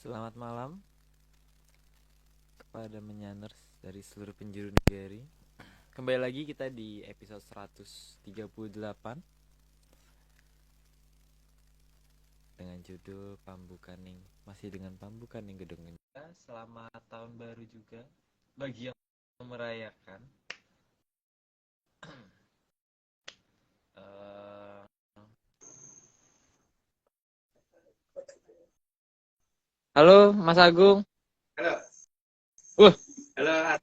Selamat malam kepada menyaners dari seluruh penjuru negeri. Kembali lagi kita di episode 138 dengan judul Pambukaning. Masih dengan Pambukaning Gedung Indah. Selamat tahun baru juga bagi yang merayakan. Halo Mas Agung. Halo. Halo.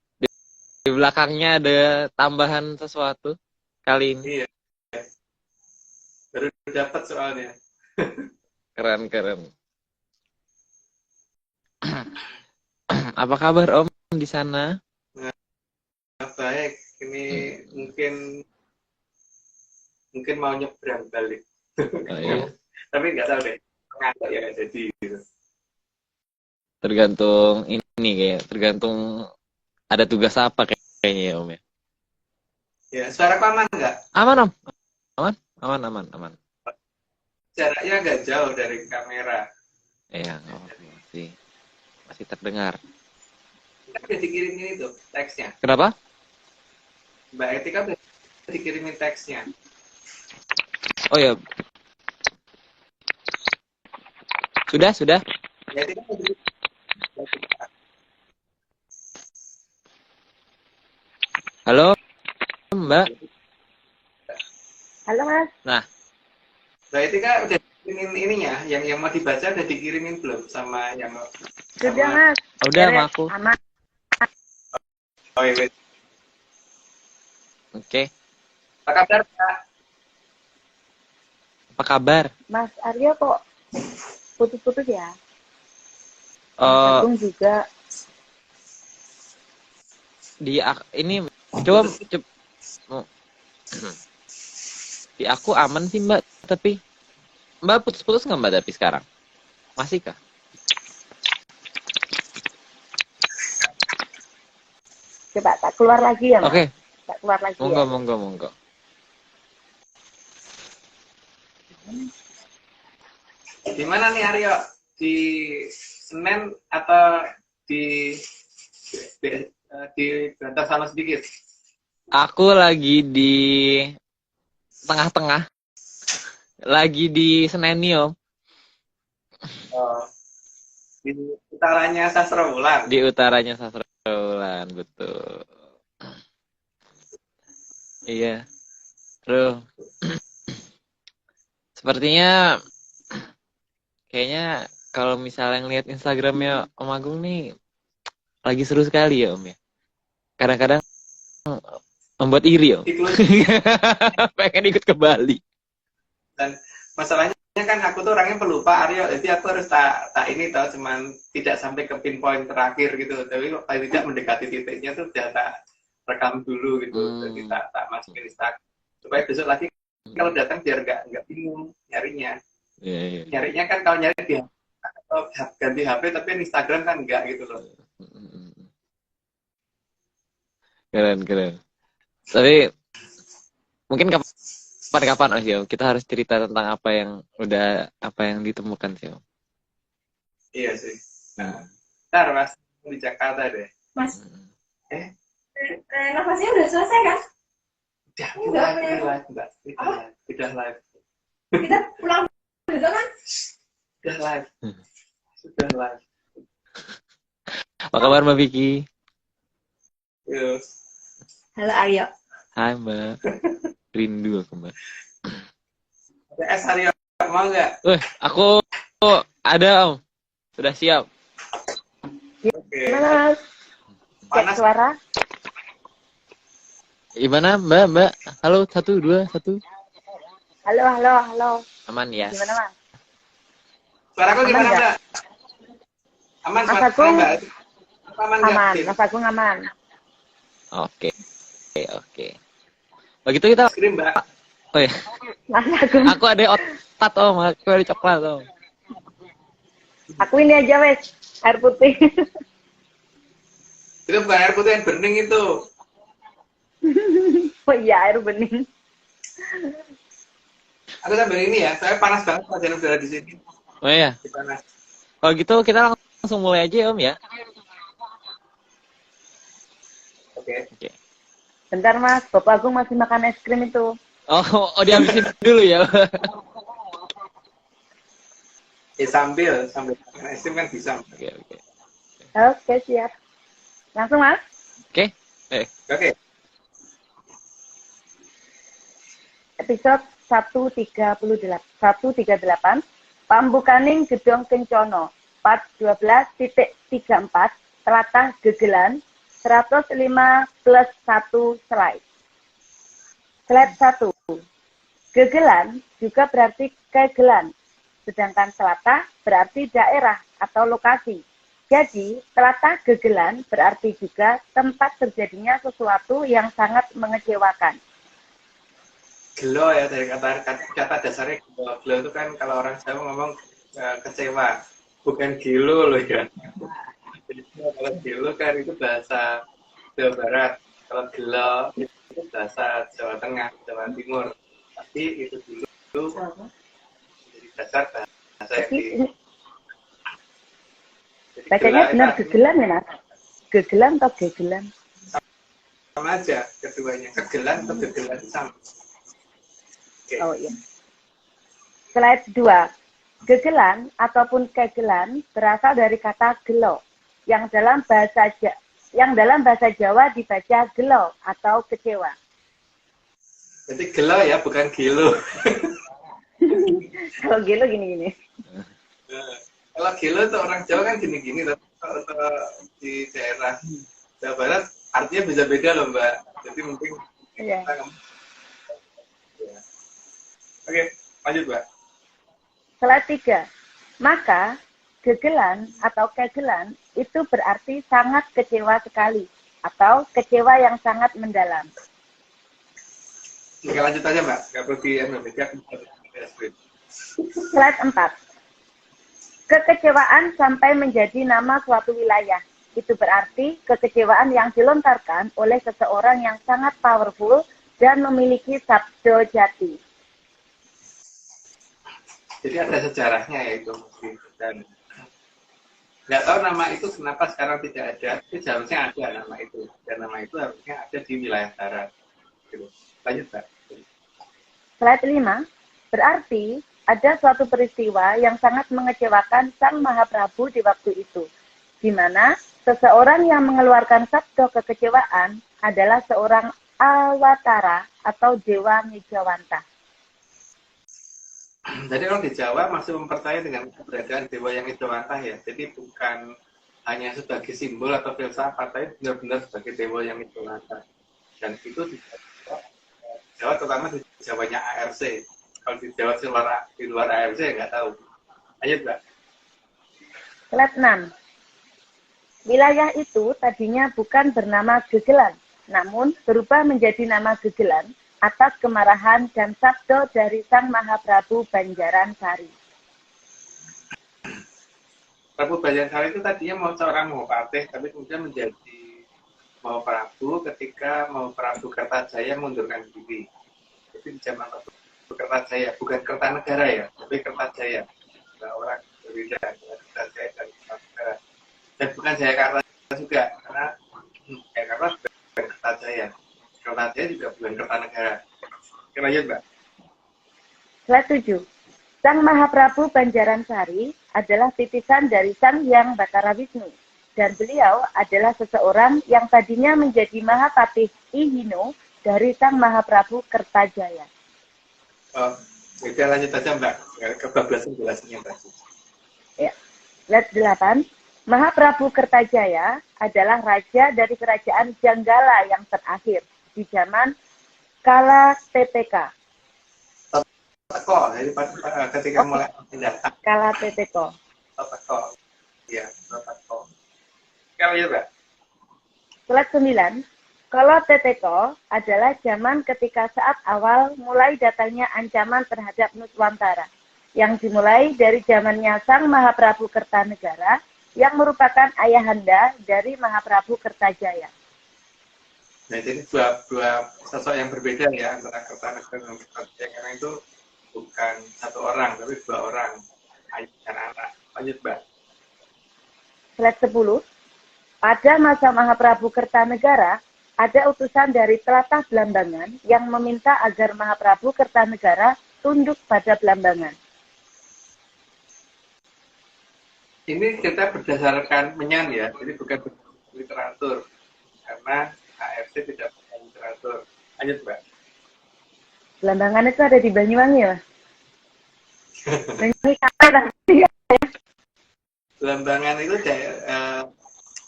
Di belakangnya ada tambahan sesuatu kali ini. Iya. Baru dapat soalnya. Keren. Apa kabar Om di sana? Nah, baik. Ini mungkin mau nyebrang balik. Oh, iya. Tapi nggak tahu deh. Ngantuk ya jadi gitu. Tergantung ini tergantung ada tugas apa kayaknya ya Om ya. Ya, suaraku aman nggak? Aman Om. Aman. Jaraknya nggak jauh dari kamera. Iya, masih terdengar. Kan udah dikirimin itu teksnya. Kenapa? Mbak Etika udah dikirimin teksnya. Oh ya. Sudah. Mbak Etika Halo, Mbak. Halo Mas. Nah, Mbak Etika udah dikirimin ininya, yang mau dibaca udah dikirimin belum sama yang Sudah Mas. udah sama aku. Aman. Oh iya. Oke. Apa kabar Pak? Apa kabar? Mas Aryo kok putus-putus ya? Mas Agung juga. Ini coba di aku aman sih Mbak, tapi Mbak putus-putus nggak Mbak tapi sekarang? Masih kah? Coba tak keluar lagi ya Mas? Oke. Tak keluar lagi Monggo. Di mana nih Aryo? Di Senen atau di Bantar sama sedikit? Aku lagi di tengah-tengah. Lagi di Senenio. Oh, di utaranya Sastra Wulan. Di utaranya Sastra Wulan, betul. Iya. Terus sepertinya kayaknya kalau misalnya ngeliat Instagramnya Om Agung nih lagi seru sekali ya Om ya. Kadang-kadang membuat iri Om. Pengen ikut ke Bali. Dan masalahnya kan aku tuh orangnya pelupa Aryo, jadi aku harus tak ini tau, cuman tidak sampai ke pinpoint terakhir gitu. Tapi kok paling tidak mendekati titiknya tuh udah tak rekam dulu gitu, jadi tak masukin Instagram. Supaya besok lagi kalau datang biar nggak bingung nyarinya. Yeah. Nyarinya kan kalau nyari dia ganti HP tapi Instagram kan enggak gitu loh. Keren. Tapi mungkin kapan-kapan Om Sio, kita harus cerita tentang apa yang ditemukan sih Om. Iya sih. Ntar Mas di Jakarta deh. Mas. Renovasinya udah selesai kan? Udah live. Kita pulang besok kan? Sudah live. Apa kabar Mbak Vicky? Yo. Halo Aryo. Hai Mbak. Rindu aku Mbak. PS Aryo mau nggak? Aku ada Om. Sudah siap. Oke. Gimana Mas? Cek suara. Gimana Mbak? Halo, 1, 2, 1. Halo. Aman ya? Gimana Mas? Suaraku gimana Mbak? Aman Mas suara Agung? Mbak? Aman nggak? Aman. Mas Agung aman. Oke. Begitu kita. Krim Mbak. Oh ya. Mas Agung. Aku ada otat Om, aku ada coklat Om. Aku ini aja wes. Air putih. Itu bukan air putih yang bening itu. Oh iya, air bening. Aku sambil ini ya, saya panas banget hujan udara di sini. Oh iya. Panas. Kalau gitu kita langsung mulai aja ya Om ya. Oke. Oke. Bentar Mas, Bapak Agung masih makan es krim itu. Oh dihabisin dulu ya. Sambil makan es krim kan bisa. Oke. Oke, siap. Langsung Mas. Oke. Oke. Episode 138 Pambukaning Gedong Kencono part 12.34 Tlatah Gegelan 105+1 slide. Slide 1. Gegelan juga berarti kegelan, sedangkan tlatah berarti daerah atau lokasi. Jadi, tlatah gegelan berarti juga tempat terjadinya sesuatu yang sangat mengecewakan. Gelo ya, dari kata dasarnya gelo. Gelo itu kan kalau orang Jawa ngomong kecewa, bukan gilo loh ya. Jadi kalau gelo kan itu bahasa Jawa Barat, kalau gelo itu bahasa Jawa Tengah, Jawa Timur. Tapi itu dulu jadi dasar bahasa yang Bacanya benar gegelan ya Mas? Gegelan atau gegelan? sama aja keduanya, kegelan atau gegelan sama. Okay. Oh iya. Slide 2. Gegelan ataupun kegelan berasal dari kata gelo yang dalam bahasa Jawa dibaca gelo atau kecewa. Jadi gelo ya, bukan gilo. Kalau gelo gini-gini. Kalau gilo itu orang Jawa kan gini-gini, tapi kalau di daerah Jawa Barat artinya bisa beda loh Mbak. Jadi mungkin Iya. Oke, lanjut Mbak. Slide 3. Maka gegelan atau kegelan itu berarti sangat kecewa sekali atau kecewa yang sangat mendalam. Oke, lanjut aja Mbak. Nggak perlu di Slide 4. Kekecewaan sampai menjadi nama suatu wilayah. Itu berarti kekecewaan yang dilontarkan oleh seseorang yang sangat powerful dan memiliki sabdo jati. Jadi ada sejarahnya ya itu. Dan nggak tahu nama itu kenapa sekarang tidak ada. Tapi seharusnya ada nama itu. Dan nama itu harusnya ada di wilayah barat. Gitu. Lanjut Mbak. Slide 5. Berarti ada suatu peristiwa yang sangat mengecewakan Sang Mahaprabu di waktu itu, di mana seseorang yang mengeluarkan sabdo kekecewaan adalah seorang awatara atau dewa Megawanta. Jadi orang di Jawa masih mempercayai dengan keberadaan dewa yang Megawanta ya. Jadi bukan hanya sebagai simbol atau filsafat, tapi benar-benar sebagai dewa yang Megawanta. Dan itu di Jawa, terutama di Jawanya ARC. Kalau di Jawa di luar ARC nggak tahu. Ayo Mbak. Slide 6. Wilayah itu tadinya bukan bernama Gegelan, namun berubah menjadi nama Gegelan atas kemarahan dan sabdo dari Sang Mahaprabu Banjaran Sari. Prabu Banjaran Sari itu tadinya mau seorang Mahapatih, tapi kemudian menjadi Mahaprabu ketika Mahaprabu Kertajaya mundurkan diri. Jadi di zaman Prabu Kertajaya, bukan Kertanegara ya, tapi Kertajaya. Orang berbeda dengan Kertajaya dan Kertanegara. Dan bukan Jayakarta juga, karena Jayakarta bukan Kertajaya. Kertajaya juga bukan Kertanegara. Oke, lanjut Mbak. Slide 7. Sang Mahaprabu Banjaran Sari adalah titisan dari Sang Hyang Batara Wisnu. Dan beliau adalah seseorang yang tadinya menjadi Mahapatih Ihino dari Sang Mahaprabu Kertajaya. Oh, udah lanjut aja Mbak. Kebablasan jelasannya tadi. Ya. Slide 8. Mahaprabu Kertajaya adalah raja dari kerajaan Janggala yang terakhir di zaman Kala TPK. Teko, jadi ketika mulai mendatang. Kala TPK. Teko, iya, teko. Kalau ya Mbak. Slide 9. Kalau Teteko adalah zaman ketika saat awal mulai datangnya ancaman terhadap Nuswantara, yang dimulai dari zamannya Sang Mahaprabu Kertanegara, yang merupakan ayahanda dari Mahaprabu Kertajaya. Nah, jadi dua sosok yang berbeda ya antara Kertanegara dan Kertajaya, karena itu bukan satu orang, tapi dua orang, ayah dan anak. Lanjut Mbak. Slide 10. Pada masa Mahaprabu Kertanegara, ada utusan dari telatah Belambangan yang meminta agar Mahaprabu Kertanegara tunduk pada Belambangan. Ini kita berdasarkan menyan ya, jadi bukan literatur. Karena AFC tidak punya literatur. Lanjut, Mbak. Belambangan itu ada di Banyuwangi ya? Banyuwangi apa? Belambangan itu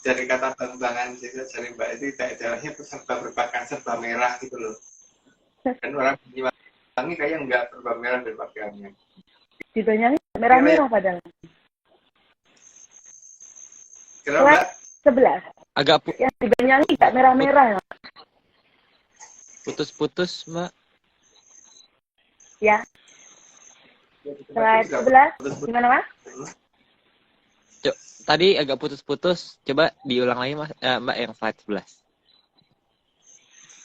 dari kata Belambangan juga dari Mbak itu daerahnya serba berpakaian serba merah gitu loh. Dan orang Banyuwangi kayak nggak serba merah berpakaiannya. Di Banyuwangi merah-merah padahal. Kenapa? Slide 11. Agak Yang di Banyuwangi nggak merah-merah ya? putus-putus, Mbak. Ya. Slide 11. Gimana, Mas? Tadi agak putus-putus. Coba diulang lagi, Mas. Mbak, yang slide 11.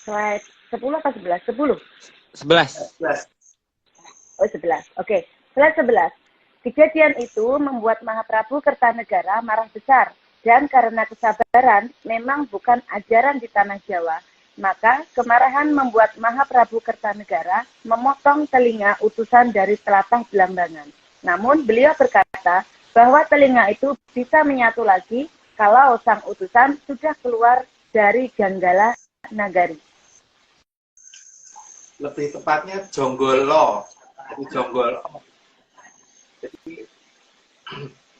Slide 10 atau 11? 10. 11. 11. Oh, 11. Oke. Slide 11. Kejadian itu membuat Mahaprabu Kertanegara marah besar. Dan karena kesabaran memang bukan ajaran di tanah Jawa, maka kemarahan membuat Mahaprabu Kertanegara memotong telinga utusan dari telatah Belambangan. Namun beliau berkata bahwa telinga itu bisa menyatu lagi kalau sang utusan sudah keluar dari Janggala Nagari. Lebih tepatnya jonggolo. Jadi jonggolo. Jadi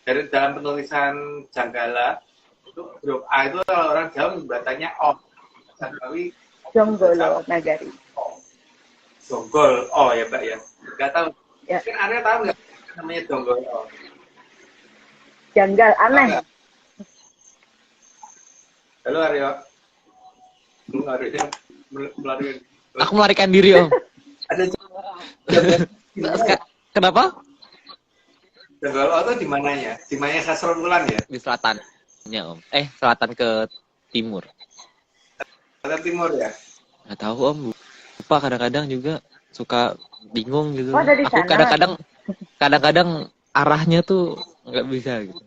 dari dalam penulisan Janggala itu huruf A itu kalau orang Jawa membacanya O. Jawi Jonggolo Nagari. Jonggol O ya Mbak ya. Nggak tahu. Ya. Mungkin Arya tahu nggak namanya jonggol O? Janggal, aneh. Halo Aryo. Aryo melarikan. Aku melarikan diri, Om. Ada Kenapa? jonggol O itu di mananya? Di mananya Sasro Wulan ya? Di selatannya, Om. Selatan ke timur. Selatan timur ya? Nggak tahu, Om. Lupa, kadang-kadang juga suka bingung gitu. Oh, dari Aku sana. kadang-kadang arahnya tuh nggak bisa gitu.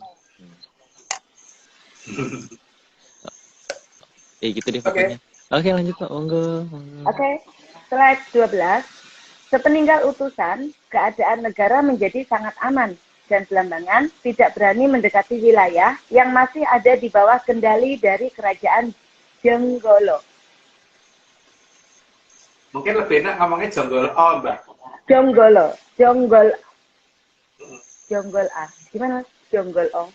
Gitu deh pokoknya. Oke, lanjut, Pak. Monggo. Oke. Slide 12. Sepeninggal utusan, keadaan negara menjadi sangat aman dan Belambangan tidak berani mendekati wilayah yang masih ada di bawah kendali dari kerajaan Jenggolo. Mungkin lebih enak ngomongnya jonggol O, Mbak. Jonggolo, Jonggol A. Gimana? Jonggol O.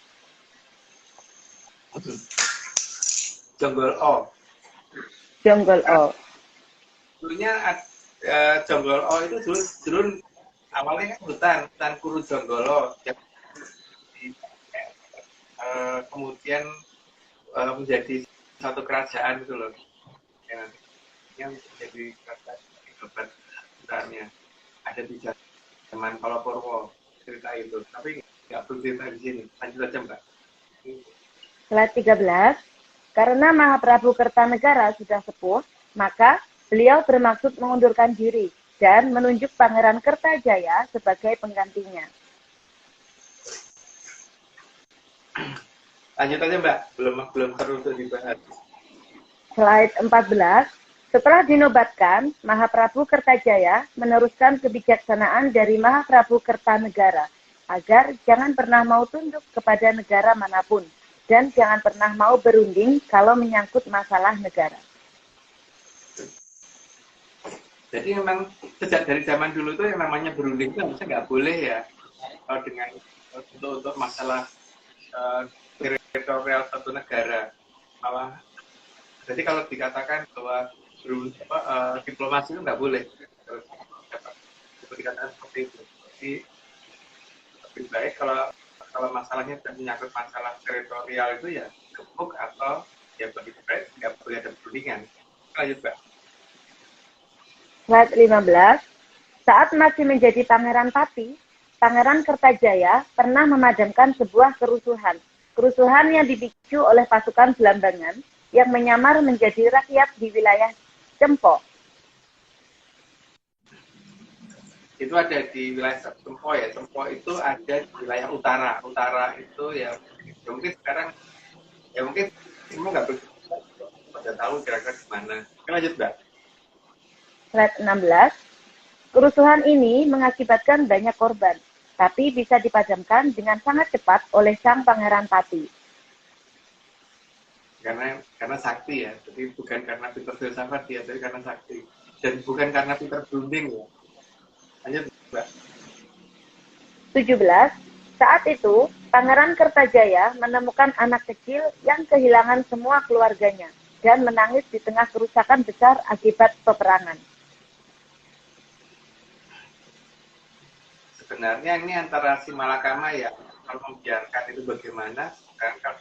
Jonggol O. Jonggol O. Dulunya jonggol O itu dulu awalnya kan hutan Kuru Jonggolo. Kemudian menjadi satu kerajaan gitu loh. Yang menjadi kerajaan hebat hutannya. Ada di zaman Palopurwo cerita itu. Tapi nggak perlu cerita di sini. Lanjut aja Mbak. Slide 13. Karena Mahaprabu Kertanegara sudah sepuh, maka beliau bermaksud mengundurkan diri dan menunjuk Pangeran Kertajaya sebagai penggantinya. Lanjut aja Mbak, belum perlu untuk dibahas. Slide 14. Setelah dinobatkan, Mahaprabu Kertajaya meneruskan kebijaksanaan dari Mahaprabu Kertanegara agar jangan pernah mau tunduk kepada negara manapun dan jangan pernah mau berunding kalau menyangkut masalah negara. Jadi memang sejak dari zaman dulu itu yang namanya berunding itu harusnya nggak boleh ya dengan untuk masalah teritorial satu negara. Malah, jadi kalau dikatakan bahwa diplomasi itu nggak boleh, dikatakan seperti itu. Jadi lebih baik kalau masalahnya menyangkut masalah teritorial itu ya gebuk atau ya bagi baik nggak boleh ada perundingan. Lanjut Mbak. Slide 15. Saat masih menjadi Pangeran Pati, Pangeran Kertajaya pernah memadamkan sebuah kerusuhan. Kerusuhan yang dipicu oleh pasukan Belambangan yang menyamar menjadi rakyat di wilayah Cempo. Itu ada di wilayah Cempo ya. Cempo itu ada di wilayah utara. Utara itu ya Ya mungkin sekarang, ya mungkin semua nggak begitu pada tahu kira-kira gimana. Oke, lanjut Mbak. Slide 16. Kerusuhan ini mengakibatkan banyak korban, tapi bisa dipadamkan dengan sangat cepat oleh sang Pangeran Pati. Karena sakti ya, jadi bukan karena Peter filsafat ya, tapi karena sakti. Dan bukan karena Peter Brunding ya. Lanjut Mbak. 17. Saat itu, Pangeran Kertajaya menemukan anak kecil yang kehilangan semua keluarganya dan menangis di tengah kerusakan besar akibat peperangan. Sebenarnya ini antara si Malakama ya, kalau membiarkan itu bagaimana, kan kalau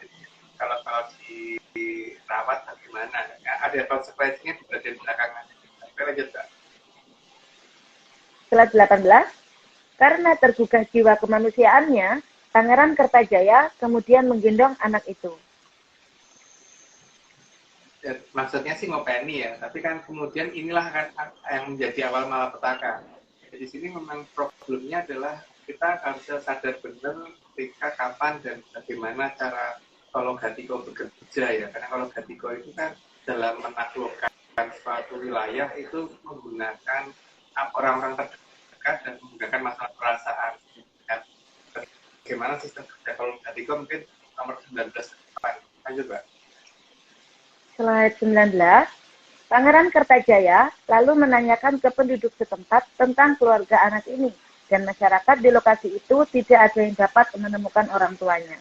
dirawat bagaimana. Ya, ada konsekuensinya di bagian belakangan. Oke, lanjut Mbak. Slide 18. Karena tergugah jiwa kemanusiaannya, Pangeran Kertajaya kemudian menggendong anak itu. Ya, maksudnya sih ngopeni ya, tapi kan kemudian inilah kan yang menjadi awal malapetaka. Di sini memang problemnya adalah kita harus sadar benar ketika, kapan, dan bagaimana cara kalau Gatiko bekerja ya. Karena kalau Gatiko itu kan dalam menaklukkan suatu wilayah itu menggunakan orang-orang terdekat dan menggunakan masalah perasaan. Dan bagaimana sistem kerja kalau Gatiko mungkin nomor 19 depan. Lanjut Mbak. Slide 19. Pangeran Kertajaya lalu menanyakan ke penduduk setempat tentang keluarga anak ini, dan masyarakat di lokasi itu tidak ada yang dapat menemukan orang tuanya.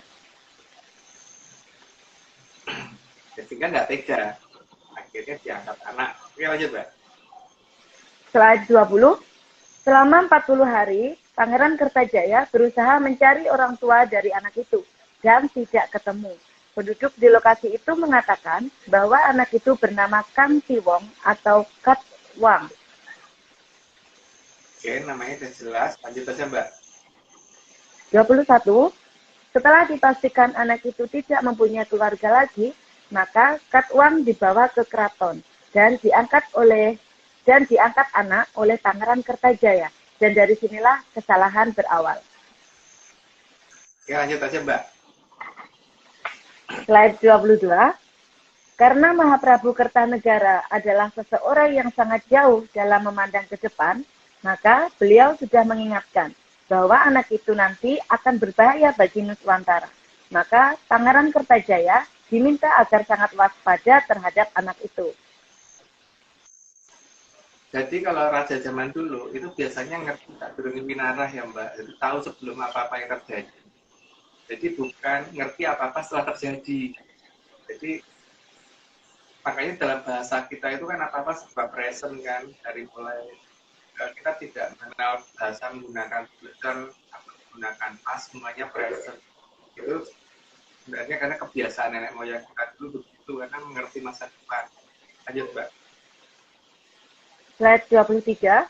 Sehingga nggak tega, akhirnya diangkat anak. Oke, lanjut Mbak. Slide 20. Selama 40 hari, Pangeran Kertajaya berusaha mencari orang tua dari anak itu, dan tidak ketemu. Penduduk di lokasi itu mengatakan bahwa anak itu bernama Kang Siwong atau Kat Wang. Oke, namanya sudah jelas. Lanjut aja Mbak. 21. Setelah dipastikan anak itu tidak mempunyai keluarga lagi, maka Kat Wang dibawa ke keraton dan diangkat anak oleh Pangeran Kertajaya. Dan dari sinilah kesalahan berawal. Oke, lanjut aja Mbak. Slide 22. Karena Mahaprabu Kertanegara adalah seseorang yang sangat jauh dalam memandang ke depan, maka beliau sudah mengingatkan bahwa anak itu nanti akan berbahaya bagi Nuswantara. Maka Pangeran Kertajaya diminta agar sangat waspada terhadap anak itu. Jadi kalau raja zaman dulu itu biasanya ngerti tak durungi pinarah ya Mbak. Jadi tahu sebelum apa-apa yang terjadi. Jadi bukan ngerti apa-apa setelah terjadi. Jadi makanya dalam bahasa kita itu kan apa-apa serba present kan. Dari mulai kita tidak mengenal bahasa menggunakan future atau menggunakan past, semuanya present. Itu sebenarnya karena kebiasaan nenek moyang kita dulu begitu, karena mengerti masa depan. Lanjut Mbak. Slide 23.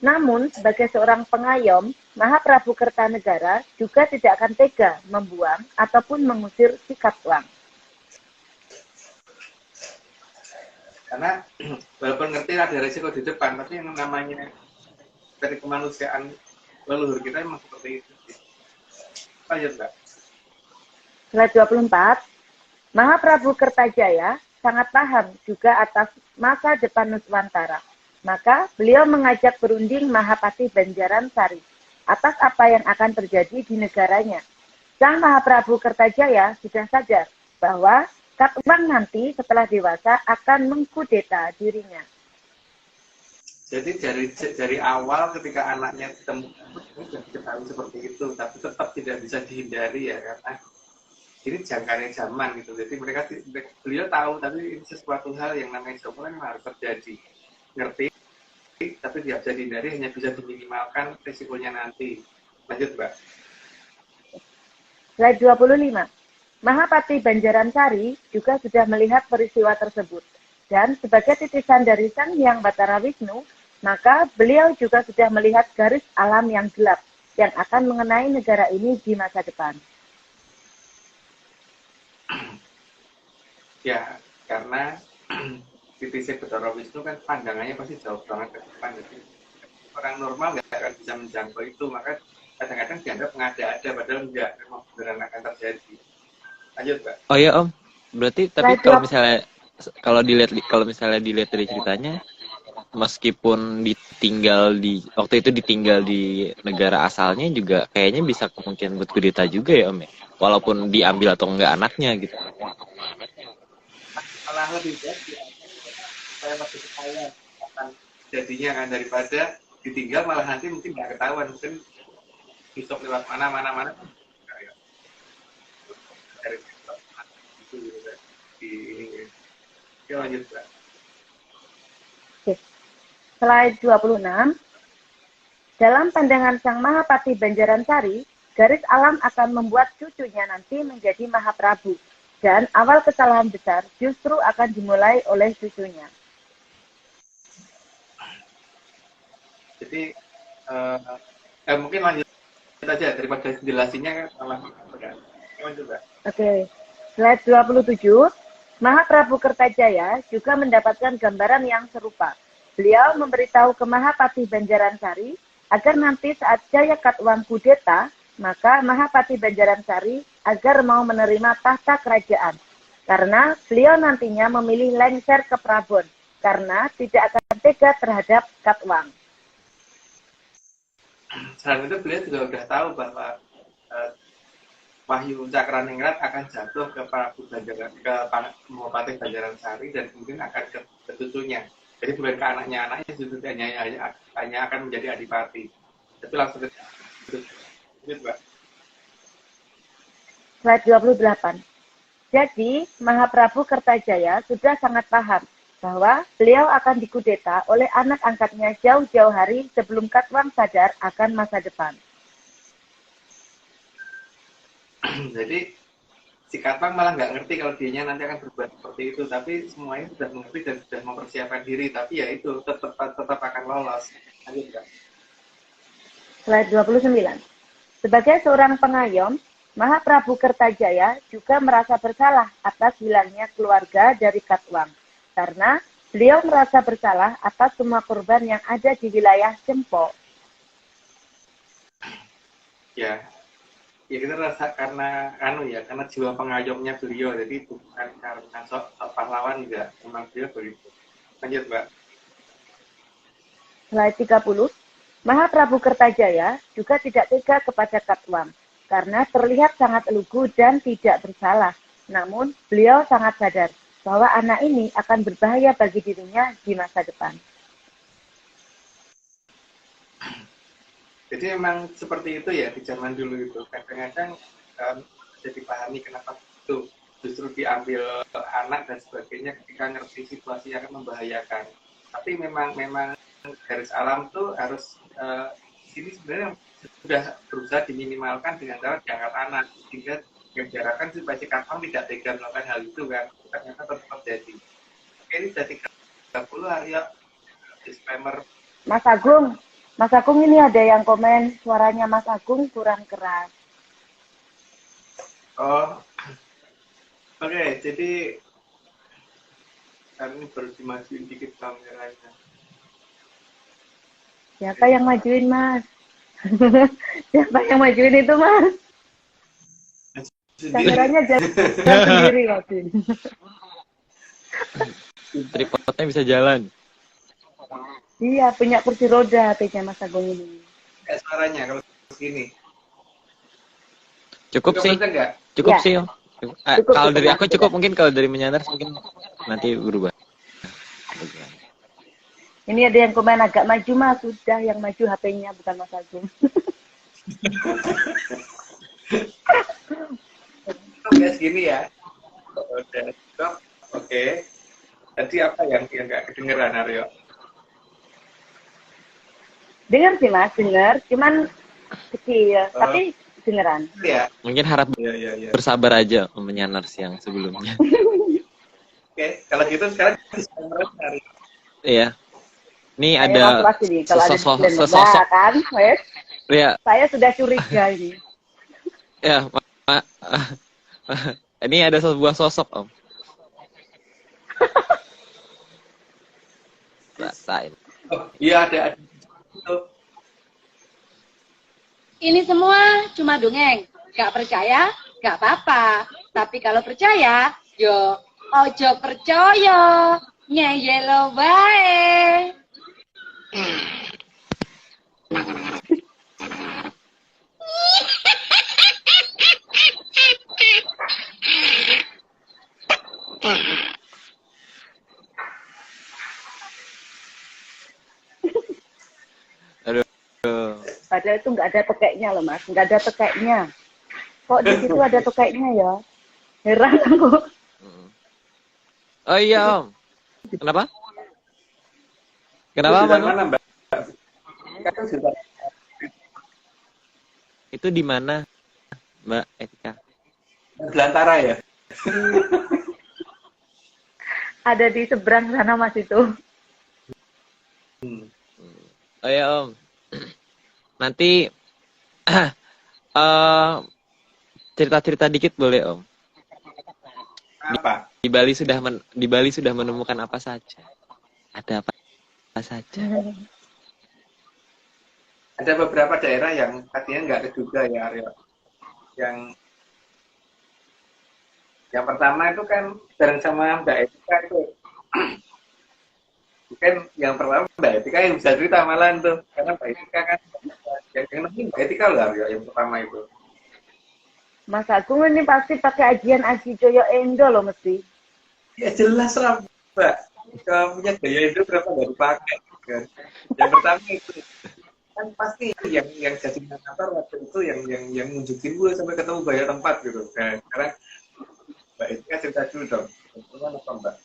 Namun, sebagai seorang pengayom, Mahaprabu Kertanegara juga tidak akan tega membuang ataupun mengusir si Kat Wang. Karena walaupun ngerti ada risiko di depan, tapi yang namanya dari kemanusiaan leluhur kita memang seperti itu. Lanjut Mbak. Slide 24. Mahaprabu Kertajaya sangat paham juga atas masa depan Nuswantara. Maka beliau mengajak berunding Mahapati Banjaran Sari atas apa yang akan terjadi di negaranya. Sang Mahaprabu Kertajaya sudah sadar bahwa Kat Wang nanti setelah dewasa akan mengkudeta dirinya. Jadi dari awal ketika anaknya ditemukan sudah diketahui seperti itu, tapi tetap tidak bisa dihindari ya, karena ini jangkanya zaman gitu. Jadi beliau tahu, tapi ini sesuatu hal yang namanya zaman harus terjadi. Ngerti, tapi tidak bisa dihindari, hanya bisa diminimalkan risikonya nanti. Lanjut Mbak. Slide 25. Mahapati Banjaran Sari juga sudah melihat peristiwa tersebut. Dan sebagai titisan dari Sang Hyang Batara Wisnu, maka beliau juga sudah melihat garis alam yang gelap yang akan mengenai negara ini di masa depan. Ya, karena titisnya Batara Wisnu kan pandangannya pasti jauh banget ke depan. Jadi orang normal nggak akan bisa menjangkau itu, maka kadang-kadang dianggap mengada-ada, padahal enggak, memang beneran akan terjadi. Lanjut, Mbak. Oh ya Om, berarti tapi Slide kalau misalnya dilihat dari ceritanya, meskipun waktu itu ditinggal di negara asalnya juga kayaknya bisa kemungkinan buat kudeta juga ya Om ya, walaupun diambil atau enggak anaknya gitu. Malah lebih baik ya, saya masih ketahuan akan jadinya kan daripada ditinggal malah nanti mungkin nggak ketahuan, mungkin besok lewat mana dari itu di ini. Oke, lanjut, Mbak. Slide 26. Dalam pandangan Sang Mahapati Banjaransari, garis alam akan membuat cucunya nanti menjadi Mahaprabu. Dan awal kesalahan besar justru akan dimulai oleh cucunya. Jadi mungkin lanjut aja daripada jelasinnya kan malah udah. Lanjut, Mbak. Oke, slide 27. Mahaprabu Kertajaya juga mendapatkan gambaran yang serupa. Beliau memberitahu ke Mahapati Banjaransari agar nanti saat Jaya Katwang kudeta, maka Mahapati Banjaransari agar mau menerima tahta kerajaan. Karena beliau nantinya memilih lengser ke Prabon, karena tidak akan tega terhadap Katwang. Selain itu beliau juga sudah tahu bahwa Wahyu Cakraningrat akan jatuh ke Prabu Mahapati Banjaransari dan kemudian akan ke cucunya. Jadi bukan ke anaknya justru hanya akan menjadi adipati. Itu langsung itu, Mbak. Slide 28. Jadi, Mahaprabu Kertajaya sudah sangat paham bahwa beliau akan dikudeta oleh anak angkatnya jauh-jauh hari sebelum Katwang sadar akan masa depan. Jadi si Katwang malah nggak ngerti kalau dianya nanti akan berbuat seperti itu, tapi semuanya sudah mengerti dan sudah mempersiapkan diri, tapi ya itu tetap akan lolos. Lanjut, Mbak. Slide 29. Sebagai seorang pengayom, Mahaprabu Kertajaya juga merasa bersalah atas hilangnya keluarga dari Katwang, karena beliau merasa bersalah atas semua korban yang ada di wilayah Cempo. Ya kita rasa karena karena jiwa pengayomnya beliau, jadi bukan karena sok pahlawan, enggak, memang beliau begitu. Lanjut, Mbak. Slide 30. Mahaprabu Kertajaya juga tidak tega kepada Katwang, karena terlihat sangat lugu dan tidak bersalah. Namun, beliau sangat sadar bahwa anak ini akan berbahaya bagi dirinya di masa depan. Jadi memang seperti itu ya di zaman dulu itu. Kadang-kadang bisa dipahami kenapa itu justru diambil anak dan sebagainya ketika ngerti situasi yang akan membahayakan. Tapi memang garis alam tuh harus sini sebenarnya sudah berusaha diminimalkan dengan cara diangkat anak, sehingga dipenjarakan supaya si Katwang tidak tega melakukan hal itu kan. Ternyata tetap terjadi. Oke, ini sudah 30 Aryo, disclaimer. Mas Agung ini ada yang komen suaranya Mas Agung kurang keras. Oh, oke, jadi ini baru dimajuin dikit kameranya. Siapa yang majuin, Mas? Siapa yang majuin itu, Mas? Kameranya jalan sendiri waktu ini. Tripodnya bisa jalan. Iya, punya kursi roda HP-nya Mas Agung ini. Kayak suaranya kalau segini. Cukup sih. Cukup sih, Om. Kalau dari aku cukup, mungkin kalau dari menyandar mungkin nanti berubah. Ini ada yang komen agak maju, Mas. Sudah yang maju HP-nya, bukan Mas Agung. Kayak segini ya. Oke. Tadi apa yang nggak kedengeran, Aryo? Dengar sih, Mas. Dengar. Cuman kecil. Tapi dengeran. Iya. Mungkin harap Iya. bersabar aja menyandar siang sebelumnya. Oke. Kalau gitu sekarang disclaimer hari. Iya. Ini ada sosok kan, wes. Ya. Saya sudah curiga ini. Ya, ini ada sebuah sosok, Om. Rasain. Oh, iya ada. Ini semua cuma dongeng. Gak percaya, gak apa-apa. Tapi kalau percaya, yo ojo percaya. Ngeyelo bae. Aduh. Padahal itu nggak ada tekeknya loh mas, nggak ada tekeknya. Kok di situ ada tekeknya ya? Heran aku. Oh iya Om. Kenapa? Kenapa Jurusan Manu? mana, Mbak? Kan jurusan Itu di mana Mbak Etika? Belantara ya? Ada di seberang sana mas itu. Oh iya Om. Nanti cerita-cerita dikit boleh Om. Apa? Di Bali sudah menemukan apa saja? Ada apa saja? Ada beberapa daerah yang katanya nggak keduga ya, Aryo. Yang pertama itu kan bareng sama Mbak Etika itu. Kan yang pertama Mbak Etika yang bisa cerita malahan tuh. Karena Mbak Etika kan yang nemuin Mbak Etika loh, Aryo, yang pertama itu. Mas Agung ini pasti pakai ajian Aji Joyo Endo loh mesti. Ya jelas lah, Mbak. Kalau punya gaya itu kenapa nggak dipakai? Kan? Yang pertama itu kan pasti yang jadi natar waktu itu yang nunjukin gue sampai ketemu banyak tempat gitu. Nah, sekarang Mbak Etika cerita dulu dong. Gimana apa Mbak?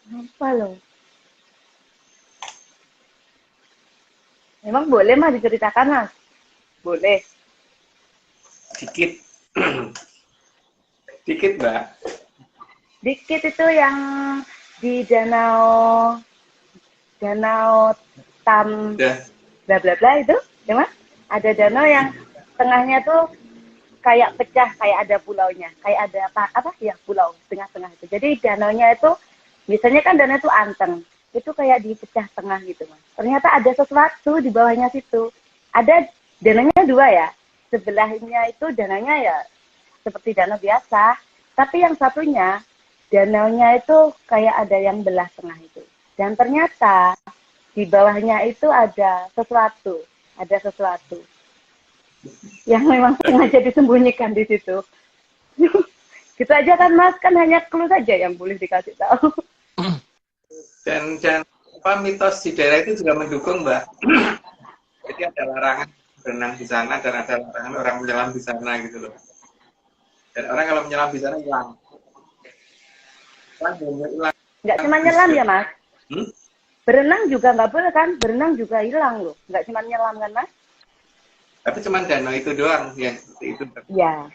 Apa loh? Memang boleh mas diceritakan mas? Boleh. Dikit. Dikit Mbak. Dikit itu yang di danau Tam Udah. bla bla bla itu, ya mas? Ada danau yang tengahnya tuh kayak pecah, kayak ada pulaunya, kayak ada apa ya pulau tengah-tengah itu. Jadi danaunya itu biasanya kan danau itu anteng, itu kayak di pecah tengah gitu mas. Ternyata ada sesuatu di bawahnya situ. Ada danaunya dua ya, sebelahnya itu danaunya ya seperti danau biasa, tapi yang satunya danaunya itu kayak ada yang belah tengah itu. Dan ternyata di bawahnya itu ada sesuatu yang memang sengaja disembunyikan di situ. Gitu aja kan mas, kan hanya clue saja yang boleh dikasih tahu. Dan apa mitos di daerah itu juga mendukung Mbak. Jadi ada larangan berenang di sana dan ada larangan orang menyelam di sana gitu loh. Dan orang kalau menyelam di sana hilang. Hilang. Nggak cuma nyelam ya mas? Hmm? Berenang juga nggak boleh kan? Berenang juga hilang loh. Nggak cuma nyelam kan mas? Tapi cuma danau itu doang yang seperti itu. Iya.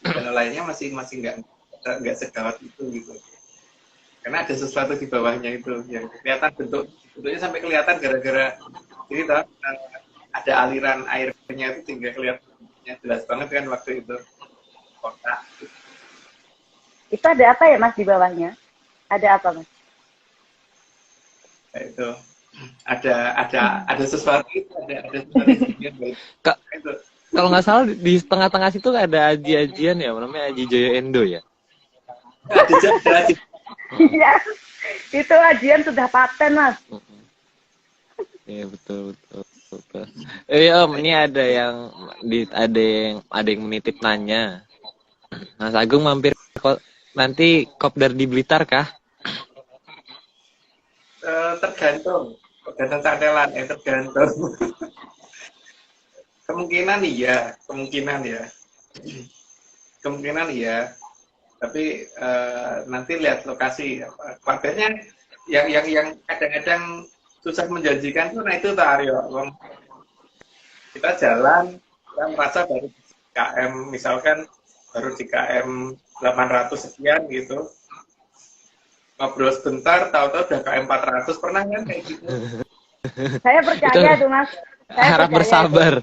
Danau lainnya masih nggak segawat itu gitu. Karena ada sesuatu di bawahnya itu yang kelihatan bentuknya sampai kelihatan gara-gara ini tahu ada aliran airnya itu sehingga kelihatannya jelas banget kan waktu itu kotak. Itu ada apa ya mas di bawahnya? Ada apa mas? Nah, itu ada sesuatu itu ada sesuatu yang Kak, itu. kalau nggak salah di tengah-tengah situ ada aji-ajian ya, namanya Aji Joyo Endo ya. Ada Iya. Itu ajian sudah paten mas. Iya betul. Om, ini ada yang menitip nanya. Mas Agung mampir nanti kopdar di Blitar kah? tergantung santelan tergantung. Kemungkinan iya tapi nanti lihat lokasi keluarganya yang kadang-kadang susah menjanjikan tuh. Nah itu Pak Aryo, kita jalan kita merasa baru di KM misalkan baru di KM 800 sekian gitu, ngobrol sebentar tahu-tahu udah KM 400. Pernah kan kayak gitu? Saya percaya tuh mas. Harap bersabar.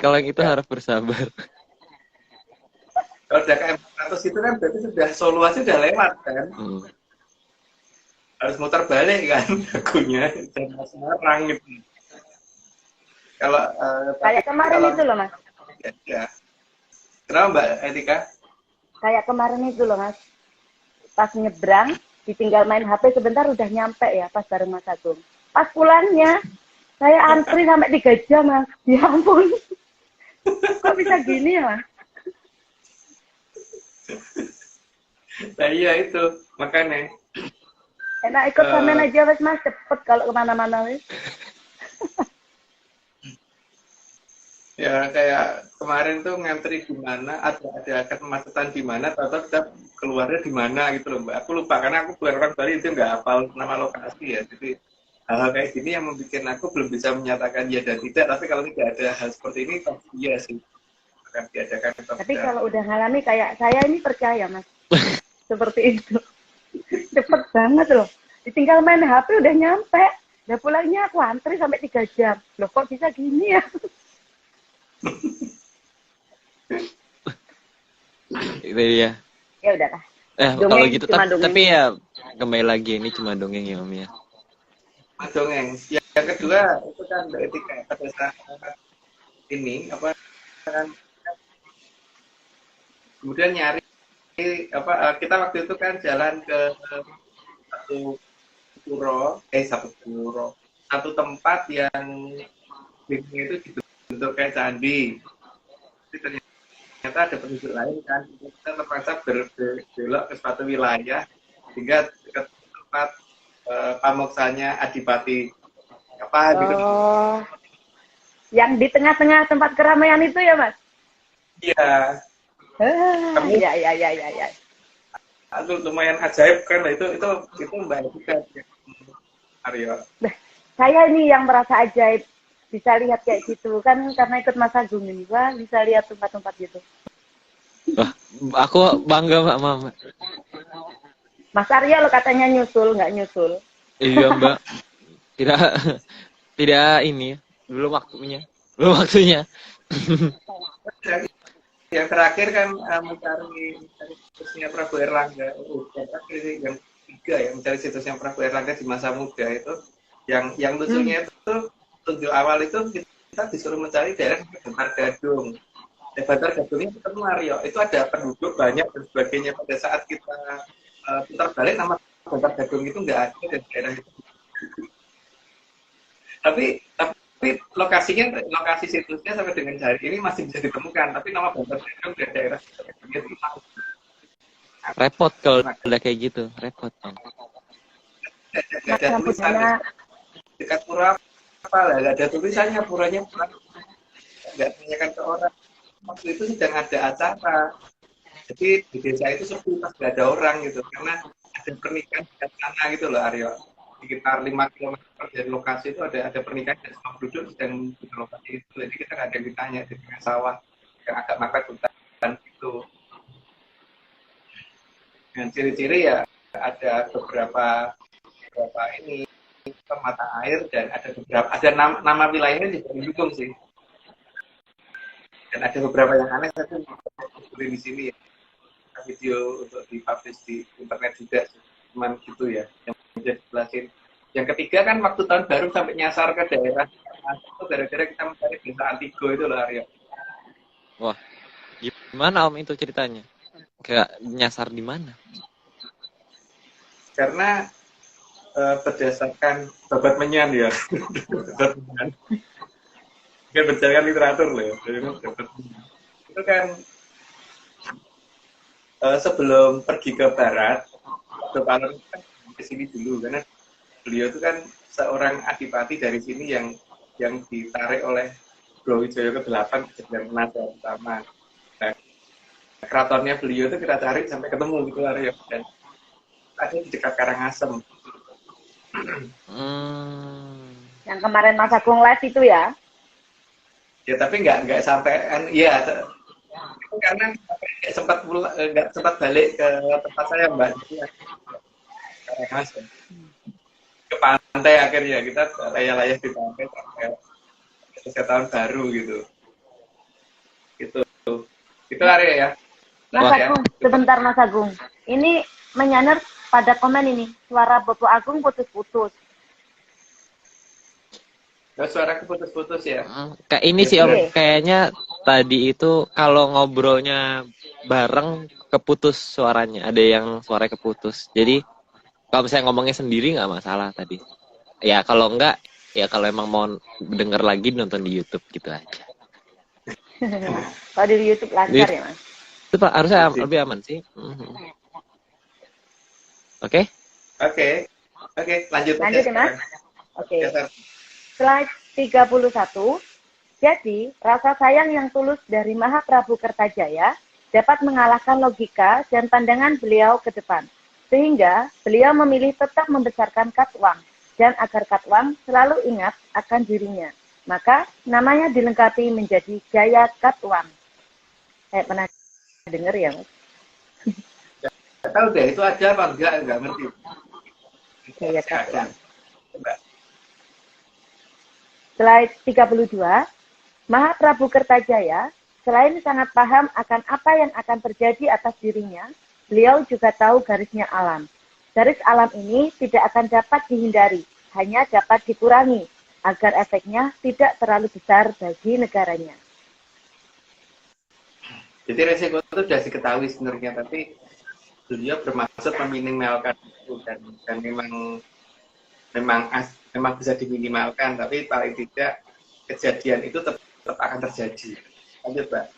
Kalau yang itu harap bersabar. Kalau udah KM 400 itu kan berarti sudah soluasi udah lewat kan. Harus muter balik kan lagunya dan Semarang gitu. Kalau kayak kemarin kalau, itu loh mas. ya, Kenapa Mbak Etika? Kayak kemarin itu loh Mas, pas nyebrang, ditinggal main HP sebentar udah nyampe ya pas bareng Mas Agung. Pas pulangnya, saya antri sampai 3 jam Mas. Ya ampun. Kok bisa gini ya Mas? Nah iya itu, makanya. Enak ikut sampean aja Mas, cepet kalau kemana-mana wis. Ya kayak kemarin tuh ngantri di mana, ada kemacetan di mana, atau kita keluarnya di mana gitu loh Mbak. Aku lupa karena aku bukan orang Bali, itu nggak hafal nama lokasi ya. Jadi hal-hal kayak gini yang membuat aku belum bisa menyatakan ya dan tidak. Tapi kalau tidak ada hal seperti ini, pasti iya sih akan diadakan. Tapi kalau udah ngalami kayak saya ini percaya Mas, seperti itu. Cepet banget loh. Ditinggal main HP udah nyampe. Udah pulangnya aku antri sampai 3 jam. Loh kok bisa gini ya? Itu dia. Ya udahlah. Kalau Dongeng, gitu cuma dongeng. tapi ya kembali lagi ini cuma dongeng ya Om ya. Dongeng. Yang kedua itu kan etika pada saat ini apa kan kemudian nyari kita waktu itu kan jalan ke satu tempat yang linknya itu dibentuk kayak candi. Tapi ternyata ada penduduk lain kan, kita terpaksa berbelok ke suatu wilayah hingga ke tempat pamoksanya Adipati apa gitu. Oh, yang di tengah-tengah tempat keramaian itu ya Mas? Iya. Iya. Itu lumayan ajaib kan, itu Mbak Etika Aryo. Saya ini yang merasa ajaib bisa lihat kayak gitu kan karena ikut Mas Agung ini, Wah, bisa lihat tempat-tempat gitu. Wah, aku bangga Mbak Mama. Mas Aryo lo katanya nyusul, nggak nyusul. Iya Mbak. Tidak ini belum waktunya. Yang terakhir kan mencari situsnya Prabu Erlangga, yang ketiga ya, mencari situsnya Prabu Erlangga di masa muda itu, yang lucunya itu tunjuk awal itu kita disuruh mencari daerah Bantar Gadung. Bantar Gadung ini ketemu Aryo, itu ada penduduk banyak dan sebagainya. Pada saat kita putar balik nama Bantar Gadung itu nggak ada di daerah itu. Tapi lokasi situsnya sampai dengan hari ini masih bisa ditemukan, tapi nama Bantar Gadung dari daerah itu repot kalau udah kayak gitu, repot Om. Nggak ada tulisannya dekat pura apa lah, nggak ada tulisannya, puranya nggak tanyakan ke orang. Waktu itu sedang ada acara, jadi di desa itu sepi pas nggak ada orang gitu, karena ada pernikahan di sana gitu loh Aryo. Sekitar 5 km dari lokasi itu ada pernikahan dan semua penduduk sedang di lokasi itu, jadi kita nggak ada yang ditanya di tengah sawah yang agak mepet hutan itu. Dengan ciri-ciri ya ada beberapa ini mata air dan ada nama wilayahnya juga mendukung sih. Dan ada beberapa yang aneh tapi di sini ya. Video untuk dipublish di internet juga cuman gitu ya yang bisa dijelasin. Yang ketiga kan waktu tahun baru sampai nyasar ke daerah itu gara-gara kita mencari desa Antigo itu loh Aryo. Wah, gimana Om itu ceritanya? Kayak nyasar di mana? Karena berdasarkan babat menyan ya. Kan berdasarkan literatur loh ya. Itu kan sebelum pergi ke barat, Pak kan ke sini dulu karena beliau itu kan seorang adipati dari sini yang ditarik oleh Brawijaya ke-8 kejadian Penajam pertama. Nah, keratonnya beliau itu kita cari sampai ketemu gitu Aryo, dan ada di dekat Karangasem. Yang kemarin Mas Agung live itu ya? Ya tapi nggak sampai kan, ya karena nggak sempat balik ke tempat saya Mbak. Karangasem. Ke pantai akhirnya kita layah-layah di pantai sampai tahun baru gitu. Itu Arya ya. Mas Agung, sebentar Mas Agung. Ini menyandar pada komen ini, suara Bapak Agung putus-putus. Suara putus-putus ya. Kayak ini sih Om, kayaknya tadi itu kalau ngobrolnya bareng keputus suaranya, ada yang suaranya keputus. Jadi kalau misalnya ngomongnya sendiri nggak masalah tadi. Ya kalau enggak, ya kalau emang mau denger lagi nonton di YouTube gitu aja. Kalau di YouTube lancar ya Mas? Itu Pak harusnya lebih aman sih. Oke? Oke, lanjut Lanjut ya Mas? Oke. Slide 31. Jadi, rasa sayang yang tulus dari Mahaprabu Kertajaya dapat mengalahkan logika dan pandangan beliau ke depan. Sehingga beliau memilih tetap membesarkan Katwang dan agar Katwang selalu ingat akan dirinya. Maka namanya dilengkapi menjadi Jaya Katwang. Saya pernah dengar ya Mas? Nggak tahu deh, itu ada apa enggak ngerti. Jaya Katwang. Coba. Slide 32. Mahaprabu Kertajaya, selain sangat paham akan apa yang akan terjadi atas dirinya, beliau juga tahu garisnya alam. Garis alam ini tidak akan dapat dihindari, hanya dapat dikurangi, agar efeknya tidak terlalu besar bagi negaranya. Jadi resiko itu sudah diketahui sebenarnya, tapi beliau bermaksud meminimalkan itu dan memang bisa diminimalkan, tapi paling tidak kejadian itu tetap akan terjadi. Lanjut, Mbak.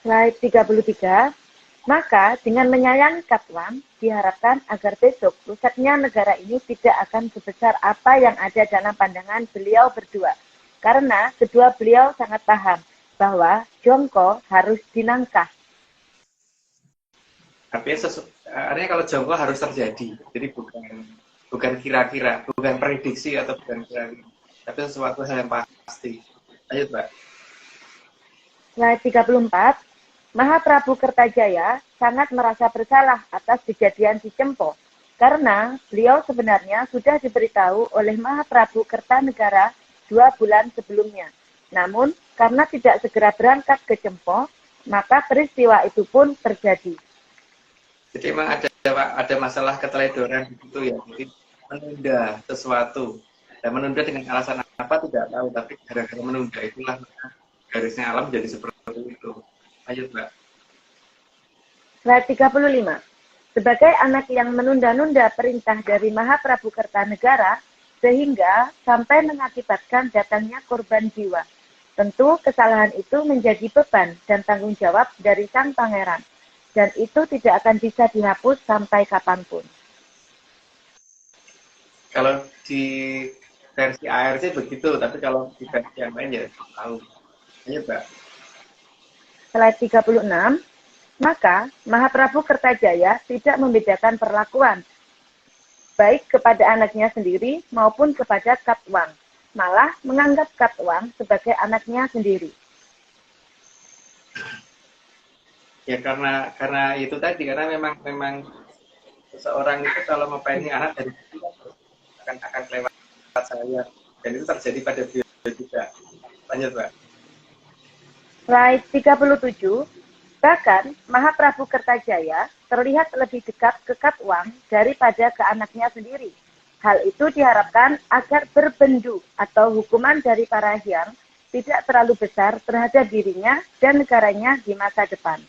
Slide 33. Maka dengan menyayangi Katwang, diharapkan agar besok rusaknya negara ini tidak akan sebesar apa yang ada dalam pandangan beliau berdua. Karena kedua beliau sangat paham bahwa Jongko harus dinangkah. Artinya kalau Jongko harus terjadi. Jadi bukan kira-kira, bukan prediksi atau bukan kira-kira, tapi sesuatu hal yang pasti. Lanjut, Mbak. Slide 34. Mahaprabu Kertajaya sangat merasa bersalah atas kejadian di Cempo karena beliau sebenarnya sudah diberitahu oleh Mahaprabu Kertanegara 2 bulan sebelumnya. Namun, karena tidak segera berangkat ke Cempo, maka peristiwa itu pun terjadi. Jadi memang ada masalah keteledoran gitu ya. Jadi menunda sesuatu. Dan menunda dengan alasan apa tidak tahu, tapi gara-gara menunda itulah garisnya alam jadi seperti itu. Lanjut, Mbak. Slide 35. Sebagai anak yang menunda-nunda perintah dari Mahaprabu Kertanegara, sehingga sampai mengakibatkan datangnya korban jiwa. Tentu kesalahan itu menjadi beban dan tanggung jawab dari sang pangeran. Dan itu tidak akan bisa dihapus sampai kapanpun. Kalau di versi ARC begitu, tapi kalau di versi yang lain ya tahu. Lanjut, Mbak. Slide 36. Maka Mahaprabu Kertajaya tidak membedakan perlakuan baik kepada anaknya sendiri maupun kepada Katwang, malah menganggap Katwang sebagai anaknya sendiri. Ya karena itu tadi, karena memang seseorang itu kalau mempunyai anak dari kecil akan lewat saya, dan itu terjadi pada beliau juga. Lanjut, Mbak. Slide 37. Bahkan Mahaprabu Kertajaya terlihat lebih dekat ke Katwang daripada ke anaknya sendiri. Hal itu diharapkan agar berbendu atau hukuman dari para hyang tidak terlalu besar terhadap dirinya dan negaranya di masa depan.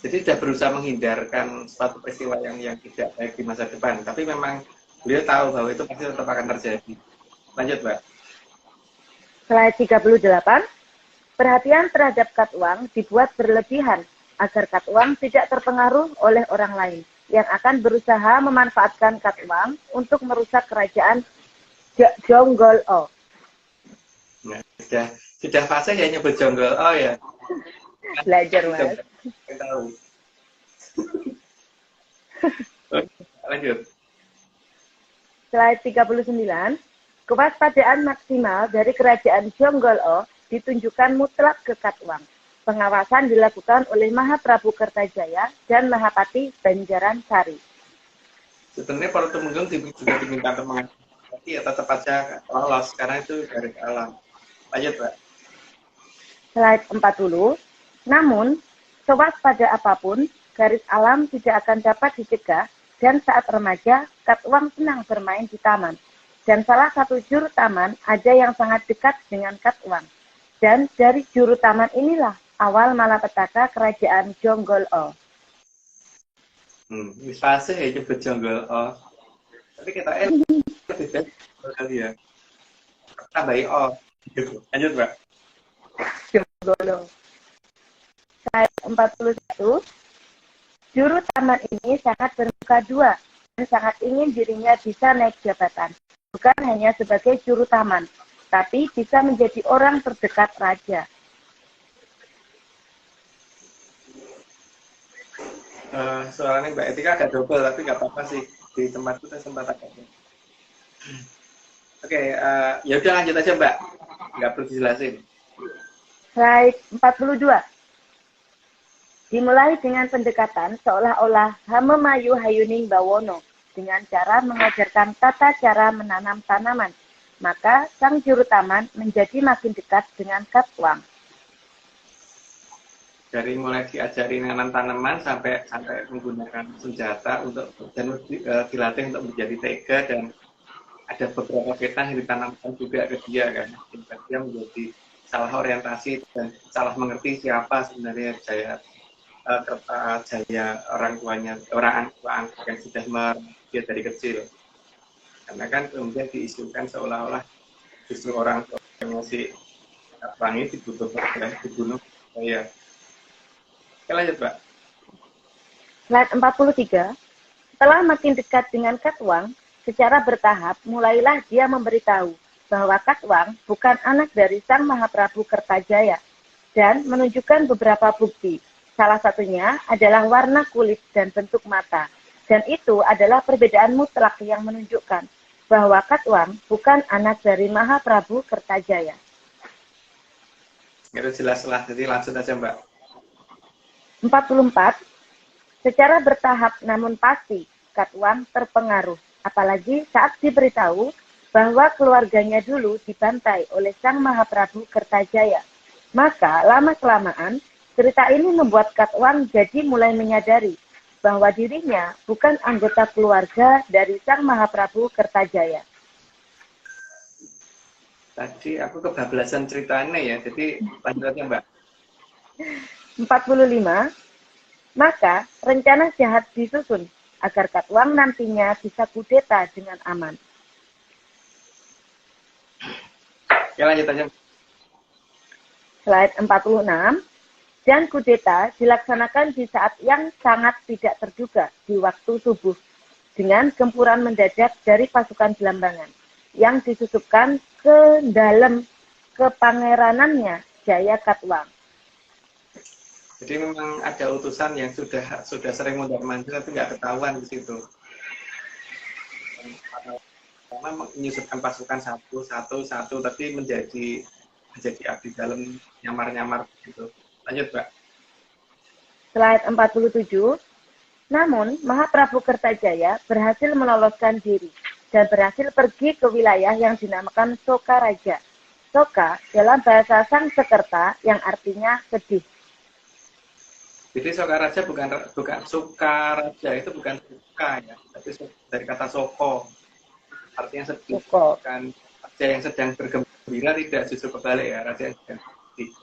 Jadi sudah berusaha menghindarkan suatu peristiwa yang tidak baik di masa depan, tapi memang beliau tahu bahwa itu pasti tetap akan terjadi. Lanjut, Mbak. Slide 38. Perhatian terhadap Katwang dibuat berlebihan agar Katwang tidak terpengaruh oleh orang lain yang akan berusaha memanfaatkan Katwang untuk merusak kerajaan Jonggol-o. Nah, sudah fase ya nyebut Jonggol-o ya. Belajar, Mas. Tahu. Lanjut. Slide 39. Kewaspadaan maksimal dari kerajaan Jonggol-o ditunjukkan mutlak ke Katwang. Pengawasan dilakukan oleh Mahaprabu Kertajaya dan Mahapati Banjaran Sari. Sebenarnya para Tumenggung juga diminta untuk menghati ya tetap aja lolos karena itu garis alam. Lanjut, Mbak. Slide 40. Namun, sewaspada apapun, garis alam tidak akan dapat dicegah dan saat remaja, Katwang senang bermain di taman. dan salah satu juru taman ada yang sangat dekat dengan Katwang. Dan dari juru taman inilah awal malapetaka kerajaan Jonggol-o. Wis fase ya nyebut Jonggol-o. Tapi kita lebih baik kali ya. Tambahi O. Gitu. Lanjut, Mbak. Jonggol-o. Slide 41. Juru taman ini sangat bermuka dua dan sangat ingin dirinya bisa naik jabatan. Bukan hanya sebagai juru taman, tapi bisa menjadi orang terdekat raja. Suaranya Mbak Etika agak double, tapi nggak apa-apa sih. Di tempatku saya sempat agak. Oke, ya udah lanjut aja Mbak. Nggak perlu dijelasin. Slide 42. Dimulai dengan pendekatan seolah-olah Hamemayu Hayuning Bawono dengan cara mengajarkan tata cara menanam tanaman. Maka sang juru taman menjadi makin dekat dengan Katwang. Dari mulai diajari nanam tanaman sampai menggunakan senjata untuk dan dilatih untuk menjadi tega, dan ada beberapa fitnah yang ditanamkan juga ke dia kan. Dia menjadi salah orientasi dan salah mengerti siapa sebenarnya Jaya orang tuanya, orang angkat yang sudah merawat dia dari kecil. Karena kan kemudian diisukan seolah-olah justru orang tuanya si Katwang ini dibunuh. Ya. Oke, lanjut, Mbak. Slide 43. Setelah makin dekat dengan Katwang, secara bertahap mulailah dia memberitahu bahwa Katwang bukan anak dari Sang Mahaprabu Kertajaya dan menunjukkan beberapa bukti. Salah satunya adalah warna kulit dan bentuk mata. Dan itu adalah perbedaan mutlak yang menunjukkan bahwa Katwang bukan anak dari Mahaprabu Kertajaya. Itu jelas lah, jadi langsung aja Mbak. 44. Secara bertahap namun pasti, Katwang terpengaruh. Apalagi saat diberitahu bahwa keluarganya dulu dibantai oleh Sang Mahaprabu Kertajaya. Maka lama-kelamaan, cerita ini membuat Katwang jadi mulai menyadari bahwa dirinya bukan anggota keluarga dari Sang Mahaprabu Kertajaya. Tadi aku kebablasan ceritanya ya, jadi lanjut aja Mbak. 45. Maka rencana jahat disusun agar Katwang nantinya bisa kudeta dengan aman. Ya lanjut aja. Slide 46. Dan kudeta dilaksanakan di saat yang sangat tidak terduga di waktu subuh dengan gempuran mendadak dari pasukan Belambangan yang disusupkan ke dalam kepangeranannya Jaya Katwang. Jadi memang ada utusan yang sudah sering mondar-mandir tapi nggak ketahuan di situ. Karena menyusupkan pasukan satu tapi menjadi abdi dalam nyamar-nyamar gitu. Lanjut, Mbak. Slide 47. Namun, Mahaprabu Kertajaya berhasil meloloskan diri dan berhasil pergi ke wilayah yang dinamakan Soka Raja. Soka dalam bahasa Sanskerta yang artinya sedih. Jadi Soka Raja bukan Soka Raja, itu bukan suka ya, tapi dari kata Soko. Artinya sedih. Soko. Bukan raja yang sedang bergembira, tidak, justru kebalik ya, raja yang sedang sedih.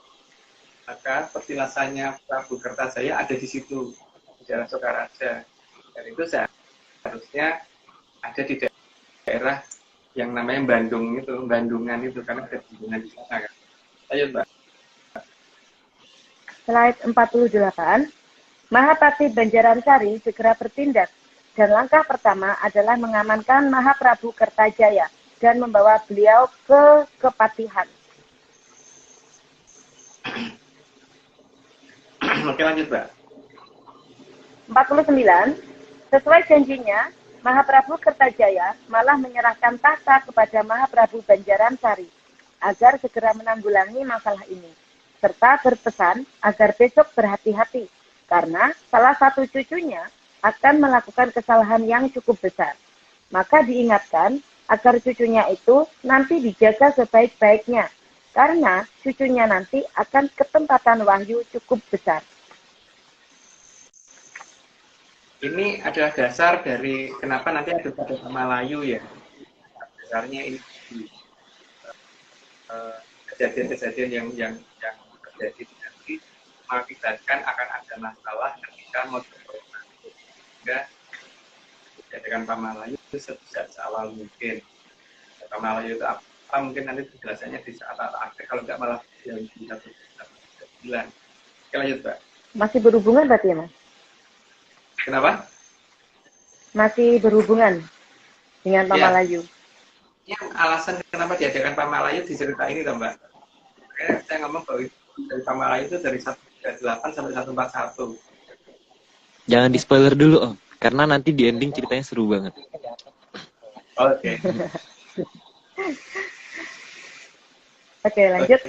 Maka petilasannya Prabu Kertajaya ada di situ, di daerah Sokaraja. Dan itu seharusnya ada di daerah yang namanya Bandungan itu, karena ada bendungan di sana kan. Lanjut, Mbak. Slide 48. Mahapati Banjaransari segera bertindak dan langkah pertama adalah mengamankan Mahaprabu Kertajaya dan membawa beliau ke Kepatihan. Oke, lanjut, Mbak. 49. Sesuai janjinya, Mahaprabu Kertajaya malah menyerahkan tahta kepada Mahaprabu Banjaransari agar segera menanggulangi masalah ini, serta berpesan agar besok berhati-hati karena salah satu cucunya akan melakukan kesalahan yang cukup besar. Maka diingatkan agar cucunya itu nanti dijaga sebaik-baiknya karena cucunya nanti akan ketempatan wahyu cukup besar. Ini adalah dasar dari kenapa nanti ada pada Malayu ya. besarnya ini kejadian-kejadian yang terjadi nanti mengakibatkan akan ada masalah ketika mau berkoordinasi, sehingga dijadikan Pamalayu itu sejak awal mungkin. Pamalayu itu apa mungkin nanti penjelasannya di saat akhir, kalau nggak malah yang di 1.9. Oke, lanjut Mbak. Masih berhubungan berarti ya Mas? Kenapa? Masih berhubungan dengan Pamalayu. Yang alasan kenapa diadakan Pamalayu di cerita ini toh Mbak. Kayak saya ngomong bahwa dari Pamalayu itu dari 138 sampai 141. Jangan di spoiler dulu Om, karena nanti di ending ceritanya seru banget. Oke. Oke, lanjut.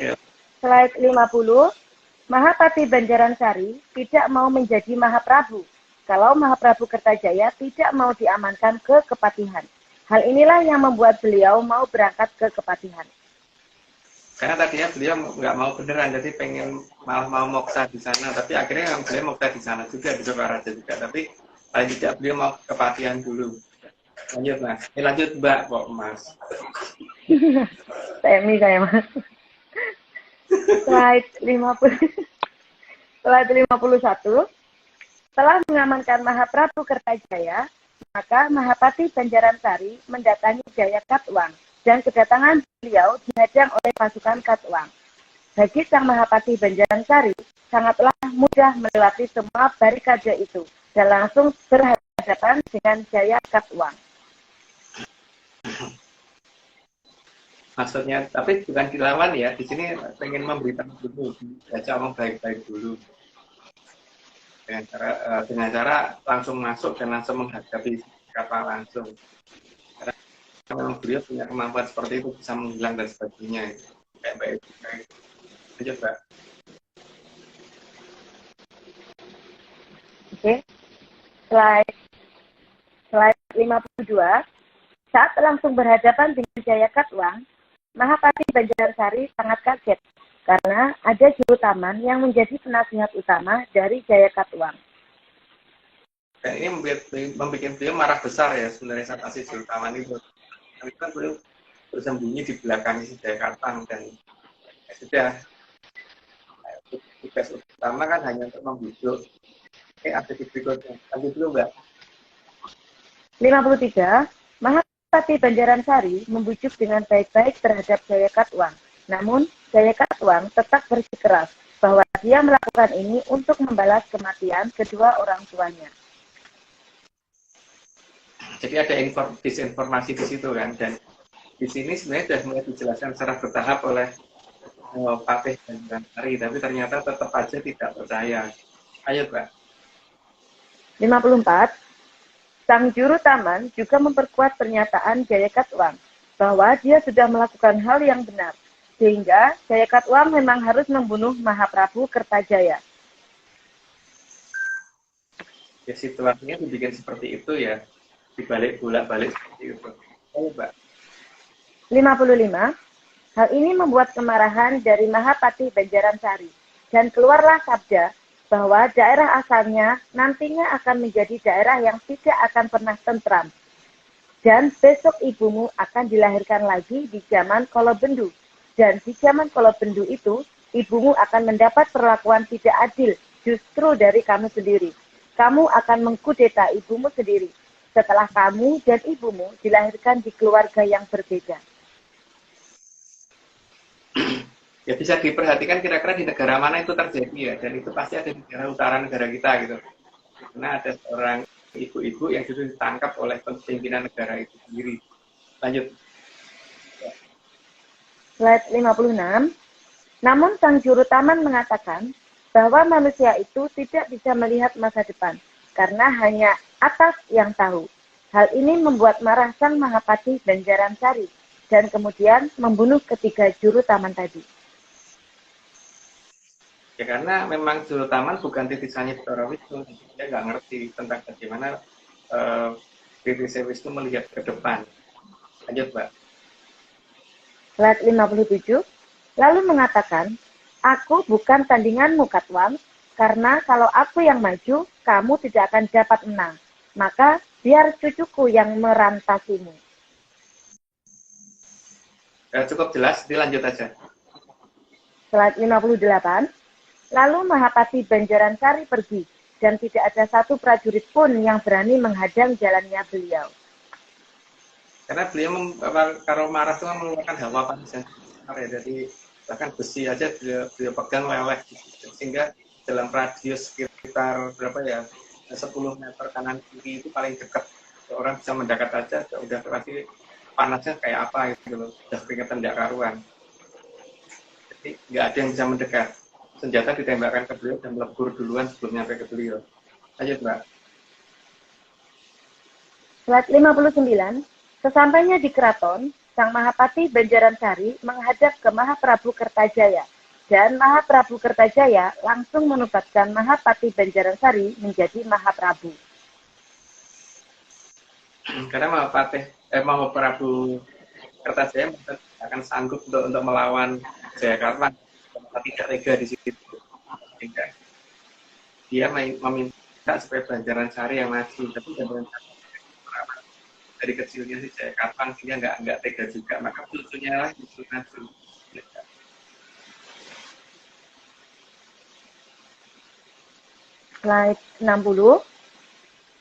Slide 50. Mahapati Banjaransari tidak mau menjadi Mahaprabu kalau Mahaprabu Kertajaya tidak mau diamankan ke Kepatihan. Hal inilah yang membuat beliau mau berangkat ke Kepatihan. Karena tadinya beliau nggak mau beneran, jadi pengen malah mau moksa di sana, tapi akhirnya beliau moksa di sana juga, di Sokaraja juga, tapi paling tidak beliau mau ke Kepatihan dulu. Lanjut Mas. Lanjut Mbak kok Mas. Temi saya Mas. Slide 50. Slide 51. Setelah mengamankan Mahaprabu Kertajaya, maka Mahapati Banjaransari mendatangi Jaya Katwang dan kedatangan beliau dihadang oleh pasukan Katwang. Bagi sang Mahapati Banjaransari, sangatlah mudah melewati semua barikade itu dan langsung berhadapan dengan Jaya Katwang. Maksudnya, tapi bukan dilawan ya, di sini pengen memberitahu dulu, baca omong baik-baik dulu. Dengan cara langsung masuk dan langsung menghadapi kapal langsung. Karena memang beliau punya kemampuan seperti itu, bisa menghilang dan sebagainya. Kayak baik. Lanjut, Mbak. Oke. Slide 52. Saat langsung berhadapan dengan Jaya Katwang, Mahapati Banjaransari sangat kaget karena ada juru taman yang menjadi penasihat utama dari Jaya Katwang. Dan ini membuat beliau marah besar ya sebenarnya saat asli juru taman itu. Tapi kan beliau bersembunyi di belakang si Jaya Katwang dan ya sudah, tugas utama kan hanya untuk membujuk. Ada di berikutnya. Lanjut dulu Mbak. 53. Mahapati Banjaransari membujuk dengan baik-baik terhadap Jaya Katwang. Namun, Jaya Katwang tetap bersikeras bahwa dia melakukan ini untuk membalas kematian kedua orang tuanya. Jadi ada disinformasi di situ kan, dan di sini sebenarnya sudah mulai dijelaskan secara bertahap oleh Patih Banjaransari, tapi ternyata tetap aja tidak percaya. Ayo Mbak. 54. Sang juru taman juga memperkuat pernyataan Jaya Katwang bahwa dia sudah melakukan hal yang benar, sehingga Jaya Katwang memang harus membunuh Mahaprabu Kertajaya. Ya situasinya dibikin seperti itu ya, dibalik bolak-balik seperti itu. Oh Mbak. 55. Hal ini membuat kemarahan dari Mahapati Banjaransari, dan keluarlah sabda bahwa daerah asalnya nantinya akan menjadi daerah yang tidak akan pernah tentram. Dan besok ibumu akan dilahirkan lagi di zaman Kolobendu. Dan di zaman Kolobendu itu, ibumu akan mendapat perlakuan tidak adil justru dari kamu sendiri. Kamu akan mengkudeta ibumu sendiri setelah kamu dan ibumu dilahirkan di keluarga yang berbeda. Ya bisa diperhatikan kira-kira di negara mana itu terjadi ya, dan itu pasti ada di daerah utara negara kita gitu. Karena ada seorang ibu-ibu yang justru ditangkap oleh pimpinan negara itu sendiri. Lanjut. Slide 56. Namun sang juru taman mengatakan bahwa manusia itu tidak bisa melihat masa depan karena hanya atas yang tahu. Hal ini membuat marah sang Mahapati Banjaransari dan kemudian membunuh ketiga juru taman tadi. Ya karena memang juru taman bukan titisannya Bathara Wisnu, dia nggak ngerti tentang bagaimana Titisnya Wisnu melihat ke depan. Lanjut Mbak. Slide 57. Lalu mengatakan, aku bukan tandinganmu Katwang, karena kalau aku yang maju, kamu tidak akan dapat menang. Maka biar cucuku yang merantasimu. Cukup jelas, dilanjut aja. Slide 58. Lalu Mahapati Banjaransari pergi, dan tidak ada satu prajurit pun yang berani menghadang jalannya beliau. Karena beliau kalau marah itu mengeluarkan hawa panas yang besar ya, jadi bahkan besi aja beliau pegang leleh gitu. Sehingga dalam radius sekitar berapa ya, 10 meter kanan kiri itu paling dekat, orang bisa mendekat aja udah pasti panasnya kayak apa gitu loh, udah keringetan tidak karuan. Jadi nggak ada yang bisa mendekat, senjata ditembakkan ke beliau dan melebur duluan sebelum nyampe ke beliau. Lanjut Mbak. Slide 59. Sesampainya di keraton, Sang Mahapati Banjaransari menghadap ke Mahaprabu Kertajaya, dan Mahaprabu Kertajaya langsung menubatkan Mahapati Banjaransari menjadi Mahaprabu. Karena Mahaprabu Kertajaya akan sanggup untuk melawan Jayakarta, tidak tega di situ. Sehingga dia meminta supaya Banjaransari yang maju, tapi Banjaransari dari kecilnya sih Jayakarta dia nggak tega juga, maka cucunya lah justru maju. Slide 60.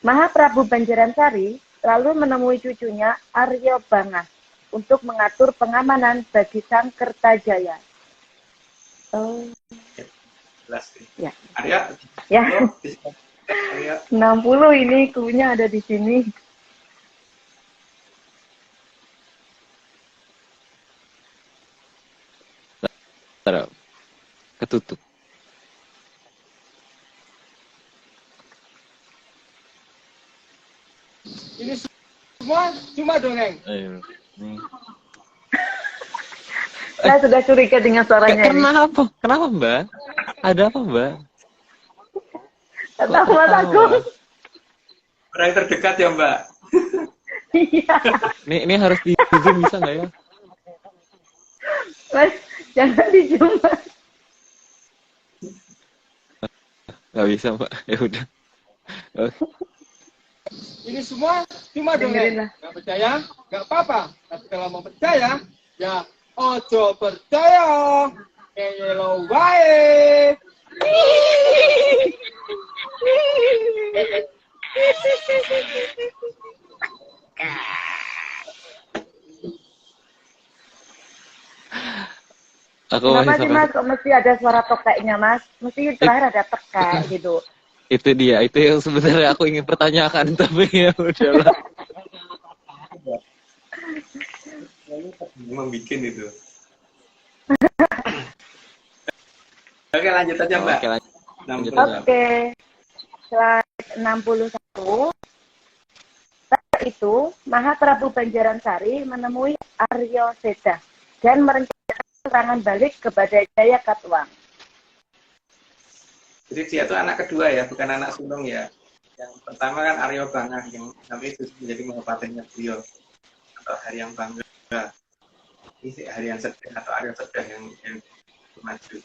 Mahaprabu Banjaransari lalu menemui cucunya Aryo Bangah untuk mengatur pengamanan bagi Sang Kertajaya. Oh. Jelas nih. Ya. Arya. Ya. Arya. 60 ini cluenya ada di sini. Ketutup. Ini semua cuma dongeng. Ayo. Nih. Saya sudah curiga dengan suaranya ini. Kenapa? Kenapa Mbak? Ada apa Mbak? Kata Mas Agung. Orang terdekat ya Mbak. Iya. Ini harus di zoom bisa nggak ya? Mas, jangan dijumpa. Nggak bisa Mbak. Ya udah. Ini semua cuma Dengerin dongeng. lah. Nggak percaya, nggak apa-apa. Tapi kalau mau percaya, ya ojo percaya. Ngeyelo wae. Aku Kenapa masih sih Mas, kok mesti ada suara tokeknya Mas? Mesti terakhir ada tekek gitu. itu dia, itu yang sebenarnya aku ingin pertanyakan, tapi ya udahlah. Membuat itu. Oke lanjut aja Mbak. Oke, lanjut. Oke. Slide 61. Setelah itu, Mahaprabu Banjaransari menemui Aryo Seda dan merencanakan serangan balik kepada Jayakatwang. Jadi dia itu anak kedua ya, bukan anak sulung ya. Yang pertama kan Aryo Bangah yang nanti itu menjadi mahapatinya beliau atau Haryang Bangga. Ini Haryang Sedih atau Aryo Sedih yang maju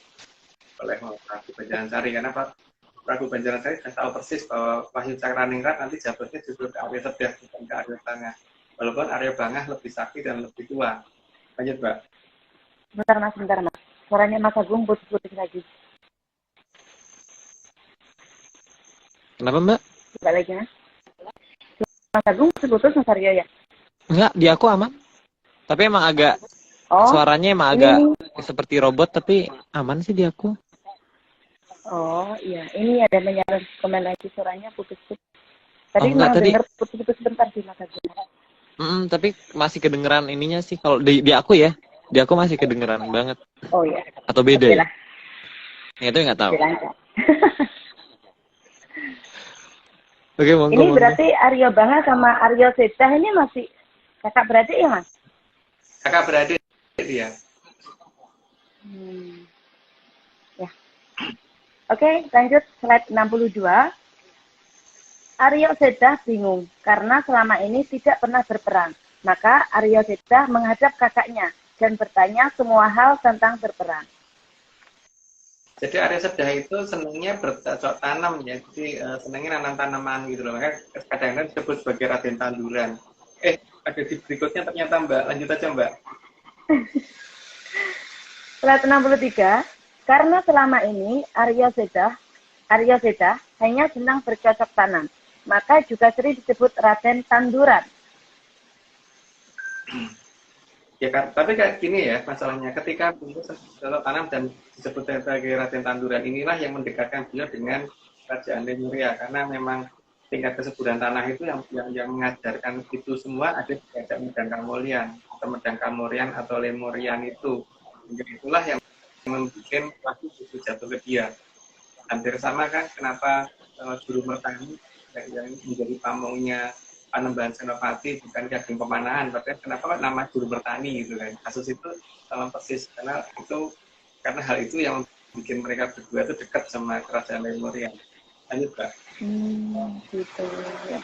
oleh Prabu Banjaransari. Karena Prabu Banjaransari sudah tahu persis bahwa Wahyu Cakraningrat nanti jabatnya justru ke Aryo Sedih bukan ke Aryo Bangah. Walaupun Aryo Bangah lebih sakti dan lebih tua. Lanjut Mbak. Bentar Mas. Suaranya Mas Agung putus-putus lagi. Kenapa Mbak? Coba lagi Mas. Mas Agung putus Mas Aryo ya? Enggak, di aku aman. Tapi emang agak suaranya emang agak seperti robot, tapi aman sih di aku. Oh iya, ini ada menyalur komen lagi suaranya putus-putus. Tadi enggak, tadi denger putus-putus bentar sih Mas Agung. tapi masih kedengeran ininya sih kalau di aku ya. Di aku masih kedengeran banget. Oh iya. Atau beda Oke ya? lah. Itu nggak tahu. Lancar. Oke, monggo. Ini berarti Aryo Bangah sama Aryo Seda ini masih kakak beradik ya Mas? Kakak beradik dia. Ya. Oke, lanjut slide 62. Aryo Seda bingung karena selama ini tidak pernah berperang. Maka Aryo Seda menghadap kakaknya dan bertanya semua hal tentang berperang. Jadi Arya Sedah itu senangnya bercocok tanam ya, jadi senangnya nanam tanaman gitu loh, makanya kadang-kadang disebut sebagai Raden Tanduran. Ada di berikutnya ternyata Mbak, lanjut aja Mbak. Slide 63, karena selama ini Arya Seta hanya senang bercocok tanam, maka juga sering disebut Raden Tanduran. Ya kan, tapi kayak gini ya masalahnya, ketika beliau bercocok tanam dan disebut sebagai Raden Tanduran, inilah yang mendekatkan beliau dengan kerajaan Lemuria, karena memang tingkat kesuburan tanah itu yang mengajarkan itu semua ada di kerajaan Medang Kamorian atau Medang Kamorian atau Lemurian itu. Jadi itulah yang membuat waktu itu jatuh ke dia. Hampir sama kan kenapa Guru Mertani yang menjadi pamongnya Panembahan Senopati bukan Ki Ageng Pemanahan, tapi kenapa nama Guru Mertani gitu kan. Kasus itu sama persis karena hal itu yang bikin mereka berdua itu dekat sama kerajaan Lemuria. Lanjut, Kak. Gitu ya.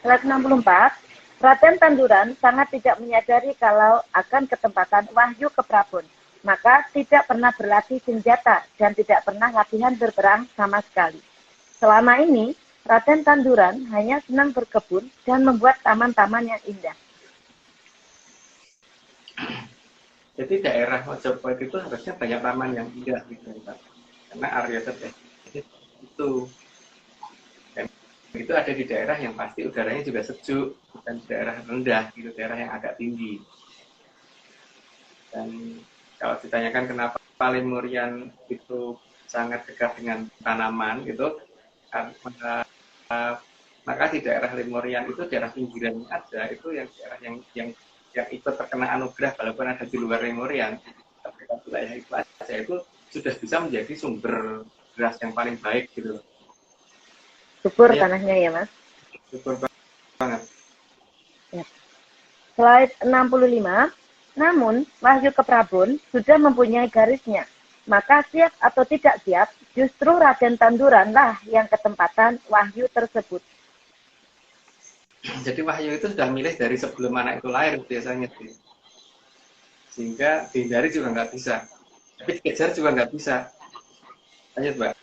Slide 64, Raden Tanduran sangat tidak menyadari kalau akan ketempatan Wahyu ke Prabon, maka tidak pernah berlatih senjata dan tidak pernah latihan berperang sama sekali. Selama ini, Raden Tanduran hanya senang berkebun dan membuat taman-taman yang indah. Jadi daerah Mojopahit itu harusnya banyak taman yang indah gitu, Pak. Karena Arya Seta itu dan itu ada di daerah yang pasti udaranya juga sejuk, bukan di daerah rendah gitu, daerah yang agak tinggi. Dan kalau ditanyakan kenapa Lemurian itu sangat dekat dengan tanaman gitu, maka di daerah Lemurian itu daerah pinggirannya aja itu yang daerah yang ikut terkena anugerah walaupun ada di luar Lemurian, tapi wilayah itu aja itu sudah bisa menjadi sumber beras yang paling baik gitu. Subur Ya. tanahnya ya, Mas. Subur banget. Ya. Slide 65. Namun, Wahyu ke Prabon sudah mempunyai garisnya. Maka siap atau tidak siap, justru Raden Tanduranlah yang ketempatan Wahyu tersebut. Jadi Wahyu itu sudah milih dari sebelum anak itu lahir biasanya sih. Sehingga dihindari juga nggak bisa. Tapi dikejar juga nggak bisa. Lanjut, Mbak.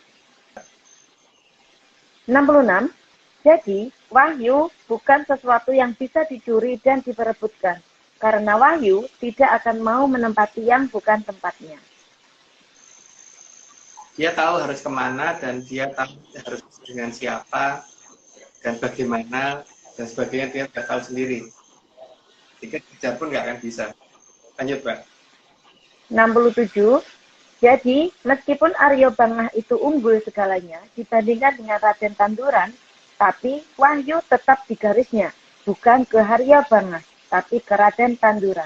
66. Jadi, Wahyu bukan sesuatu yang bisa dicuri dan diperebutkan. Karena Wahyu tidak akan mau menempati yang bukan tempatnya. Dia tahu harus kemana dan dia tahu harus dengan siapa dan bagaimana dan sebagainya, dia nggak tahu sendiri. Jika kejar pun nggak akan bisa. Lanjut, Mbak. 67. Jadi, meskipun Arya Bangah itu unggul segalanya dibandingkan dengan Raden Tanduran, tapi Wahyu tetap di garisnya, bukan ke Arya Bangah, tapi ke Raden Tanduran.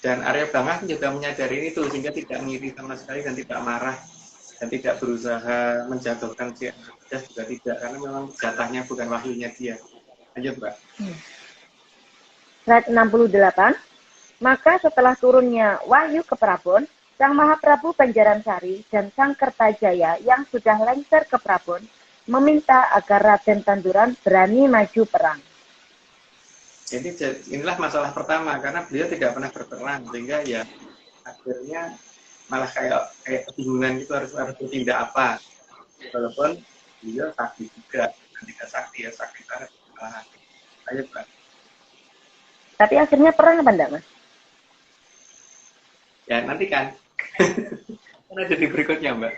Dan Arya Bangah juga menyadari itu sehingga tidak ngiri sama sekali dan tidak marah dan tidak berusaha menjatuhkan si Arya juga tidak, karena memang jatahnya bukan wahyunya dia. Lanjut, Mbak. Slide 68. Maka setelah turunnya Wahyu ke Prabon, Sang Mahaprabu Banjaransari dan Sang Kertajaya yang sudah lengser ke Prabon meminta agar Raden Tanduran berani maju perang. Jadi inilah masalah pertama, karena beliau tidak pernah berperang sehingga ya akhirnya malah kayak kebingungan gitu harus bertindak apa. Walaupun beliau sakti juga, tidak sakti ya sakti banget. Ayo, Mbak. Tapi akhirnya perang apa enggak, Mas? Ya nanti kan. Karena jadi berikutnya, Mbak.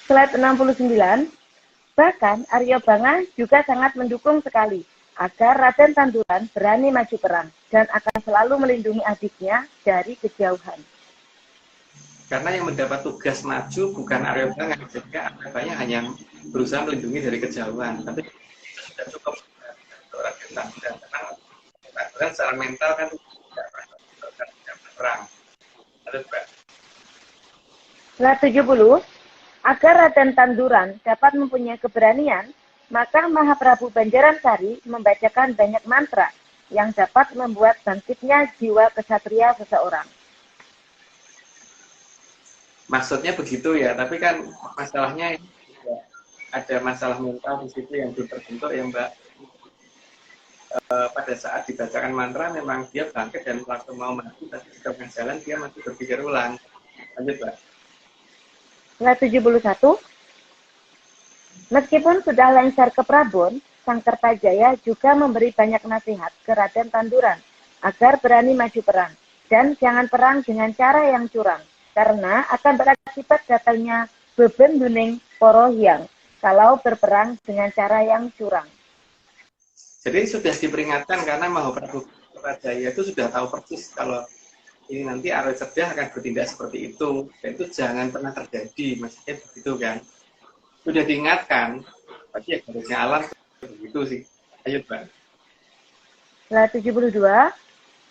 Slide 69. Bahkan Arya Bangah juga sangat mendukung sekali agar Raden Tanduran berani maju perang dan akan selalu melindungi adiknya dari kejauhan. Karena yang mendapat tugas maju bukan Arya Bangah, sehingga Arya Bangah hanya berusaha melindungi dari kejauhan. Tapi itu sudah cukup untuk Raden Tanduran. Karena Tanduran secara mental kan tidak perang. Lalu, Mbak. Slide 70. Agar Raden Tanduran dapat mempunyai keberanian, maka Mahaprabu Banjaransari membacakan banyak mantra yang dapat membuat bangkitnya jiwa kesatria seseorang. Maksudnya begitu ya, tapi kan masalahnya ada masalah mental di situ yang belum terbentuk ya, Mbak. Pada saat dibacakan mantra memang dia bangkit dan waktu mau maju tapi di tengah jalan dia masih berpikir ulang. Lanjut, Mbak. Slide 71. Meskipun sudah lengser ke Prabon, Sang Kertajaya juga memberi banyak nasihat ke Raden Tanduran agar berani maju perang. Dan jangan perang dengan cara yang curang, karena akan berakibat datangnya bebenduning poro hyang kalau berperang dengan cara yang curang. Jadi sudah diperingatkan karena Mahaprabu Jaya itu sudah tahu persis kalau ini nanti Arya Sedih akan bertindak seperti itu, dan itu jangan pernah terjadi, maksudnya begitu kan. Sudah diingatkan, tapi ya harusnya alam begitu sih. Ayo Mbak. Nah, 72,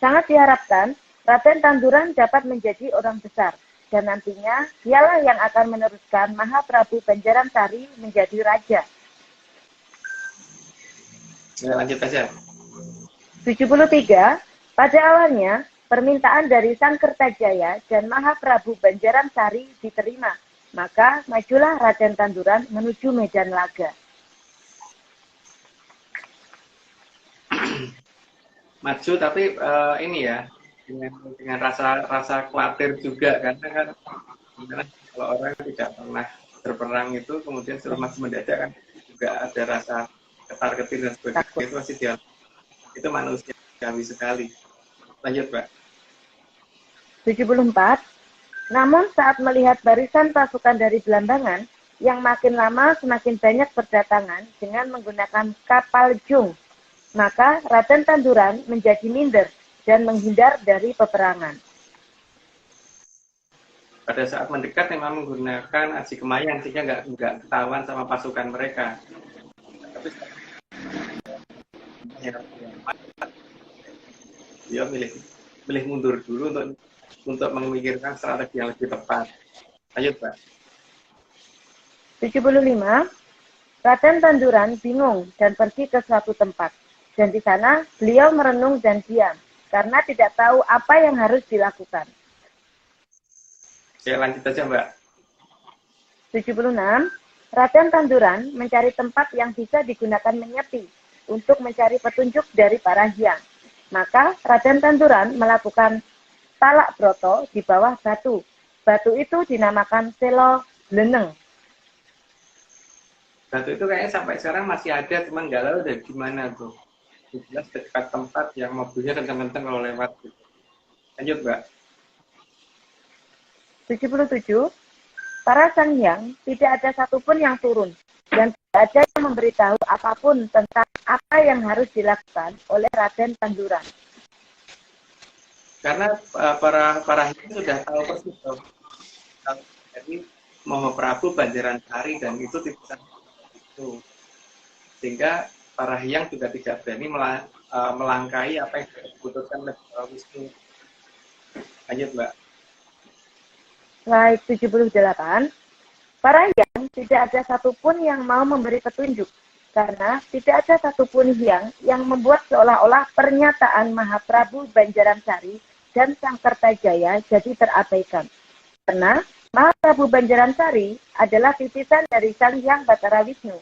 sangat diharapkan Raden Tanduran dapat menjadi orang besar, dan nantinya dialah yang akan meneruskan Mahaprabu Banjaran Sari menjadi raja. Ya, lanjut aja. 73, pada awalnya permintaan dari Sang Kertajaya dan Mahaprabu Banjaran Sari diterima, maka majulah Raden Tanduran menuju medan laga. Maju tapi ini ya dengan rasa khawatir juga karena kalau orang tidak pernah berperang itu kemudian suruh maju mendadak kan juga ada rasa ketar-ketir dan sebagainya, itu masih dia itu manusiawi sekali. Lanjut Mbak. 74, namun saat melihat barisan pasukan dari Belambangan yang makin lama semakin banyak berdatangan dengan menggunakan kapal jung, maka Raden Tanduran menjadi minder dan menghindar dari peperangan. Pada saat mendekat memang menggunakan aji kemayan sehingga nggak ketahuan sama pasukan mereka. Tapi dia milih mundur dulu untuk memikirkan strategi yang lebih tepat. Lanjut Pak. 75, Raden Tanduran bingung dan pergi ke suatu tempat. Dan di sana beliau merenung dan diam karena tidak tahu apa yang harus dilakukan. Oke, lanjut aja Mbak. 76, Raden Tanduran mencari tempat yang bisa digunakan menyepi untuk mencari petunjuk dari para hyang. Maka Raden Tanduran melakukan talak broto di bawah batu. Batu itu dinamakan Selo Bleneng. Batu itu kayaknya sampai sekarang masih ada, cuman nggak tahu dari gimana tuh. Jelas dekat tempat yang mobilnya kencang-kencang kalau lewat. Lanjut Mbak. 77, para sang hyang tidak ada satupun yang turun dan tidak ada yang memberitahu apapun tentang apa yang harus dilakukan oleh Raden Tanduran. Karena para hyang sudah tahu persis loh. Jadi Mahaprabu Banjaran Sari dan itu tidak itu. Sehingga para hyang juga tidak berani melangkahi apa yang diputuskan oleh Wisnu. Lanjut Mbak. Slide 78, para hyang tidak ada satupun yang mau memberi petunjuk, karena tidak ada satupun hyang yang membuat seolah-olah pernyataan Mahaprabu Banjaran Sari dan Sang Kertajaya jadi terabaikan. Karena Mahaprabu Banjaran Sari adalah titisan dari Sang Hyang Batara Wisnu.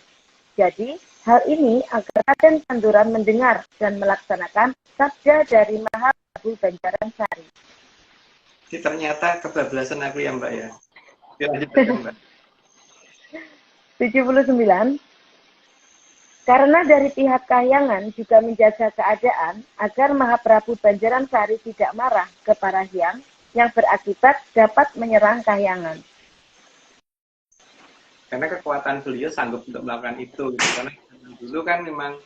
Jadi, hal ini agar Raden Tanduran mendengar dan melaksanakan sabda dari Mahaprabu Banjaran Sari. Ini ternyata kebablasan aku ya Mbak ya. Lanjut aja Mbak. 79, karena dari pihak kahyangan juga menjaga keadaan agar Mahaprabu Banjaran Sari tidak marah ke para hyang yang berakibat dapat menyerang kahyangan. Karena kekuatan beliau sanggup untuk melakukan itu gitu. Karena dulu kan memang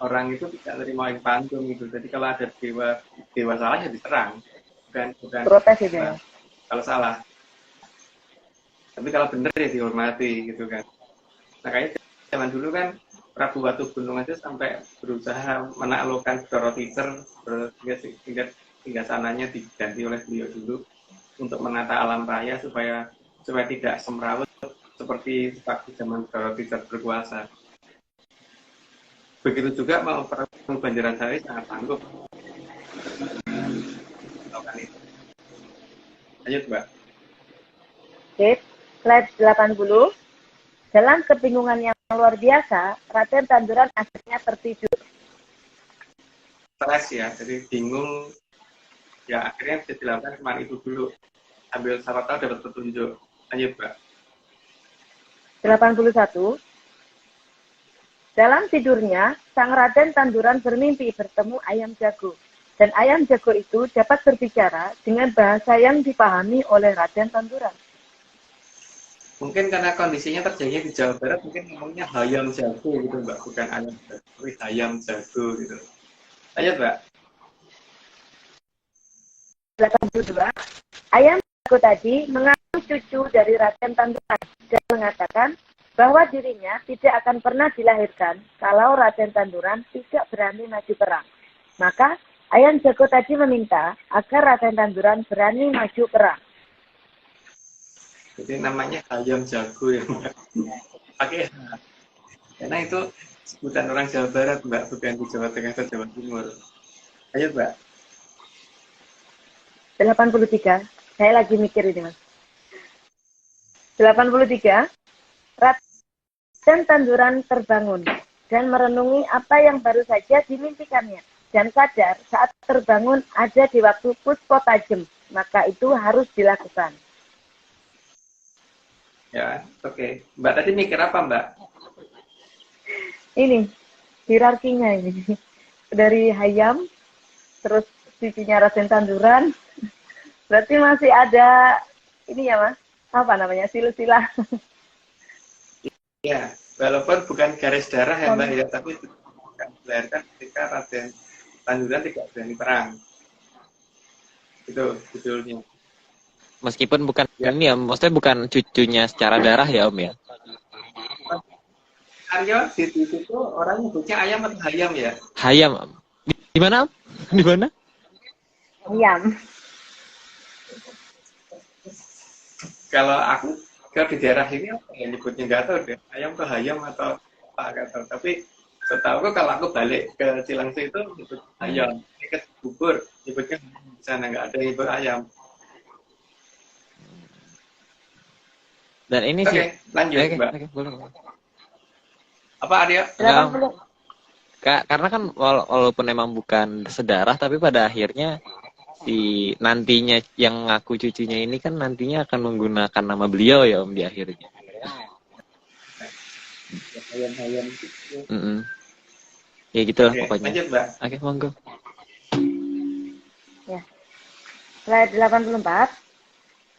orang itu tidak terima yang pantun gitu. Jadi kalau ada dewa salah ya diserang. Bukan Protes itu ya. Kalau salah. Tapi kalau benar ya dihormati gitu kan. Nah kayaknya zaman dulu kan Prabu Watu Gunung aja sampai berusaha menaklukkan Doro Teacher hingga sananya diganti oleh beliau dulu untuk menata alam raya supaya tidak semrawut seperti waktu zaman Doro Teacher berkuasa. Begitu juga mau Prabu Banjaran Sari sangat sanggup. Lanjut Mbak. Oke, slide 80. Dalam kebingungan yang luar biasa, Raden Tanduran akhirnya tertidur. Stres ya, jadi bingung. Ya akhirnya bisa dilakukan kemarin itu dulu. Ambil siapa tahu dapat petunjuk. Lanjut Mbak. 81. Dalam tidurnya, sang Raden Tanduran bermimpi bertemu ayam jago. Dan ayam jago itu dapat berbicara dengan bahasa yang dipahami oleh Raden Tanduran. Mungkin karena kondisinya terjadi di Jawa Barat, mungkin ngomongnya hayam jago gitu Mbak, bukan ayam jago, tapi hayam jago gitu. Ayo Mbak. 82. Ayam jago tadi mengaku cucu dari Raden Tanduran dan mengatakan bahwa dirinya tidak akan pernah dilahirkan kalau Raden Tanduran tidak berani maju perang. Maka ayam jago tadi meminta agar Raden Tanduran berani maju perang. Jadi namanya hayam jago ya Mbak. Pakai H. Karena itu sebutan orang Jawa Barat Mbak, bukan di Jawa Tengah atau Jawa Timur. Ayo Mbak. 83. Saya lagi mikir ini, Mas. 83. Raden Tanduran terbangun dan merenungi apa yang baru saja dimimpikannya. Dan sadar saat terbangun ada di waktu puspo tajem, maka itu harus dilakukan. Ya, oke. Mbak tadi mikir apa Mbak? Ini, hierarkinya ini. Dari hayam, terus cucunya Raden Tanduran, berarti masih ada, ini ya Mas, apa namanya, silsilah. Ya, walaupun bukan garis darah ya Mbak ya, tapi bukan dilahirkan ketika Raden Tanduran tidak berani perang. Itu judulnya. Meskipun bukan ini ya, maksudnya bukan cucunya secara darah ya Om ya. Aryo di situ orang nyebutnya ayam atau hayam ya? Hayam. Di mana Om? Di mana? Hayam. Kalau aku di daerah ini apa ya nyebutnya nggak tahu deh, ayam atau hayam atau apa nggak tahu. Tapi setahu aku kalau aku balik ke Cilengsi itu nyebut ayam. Ini ke bubur nyebutnya di sana nggak ada yang nyebut ayam. Dan ini Oke, sih. lanjut Mbak. Oke, boleh. Apa Aryo? 80. Karena kan walaupun memang bukan sedarah, tapi pada akhirnya si nantinya yang ngaku cucunya ini kan nantinya akan menggunakan nama beliau ya Om di akhirnya. Hayam-hayam Ya gitulah Oke, pokoknya. lanjut Mbak. Oke, monggo. Ya. Slide 84.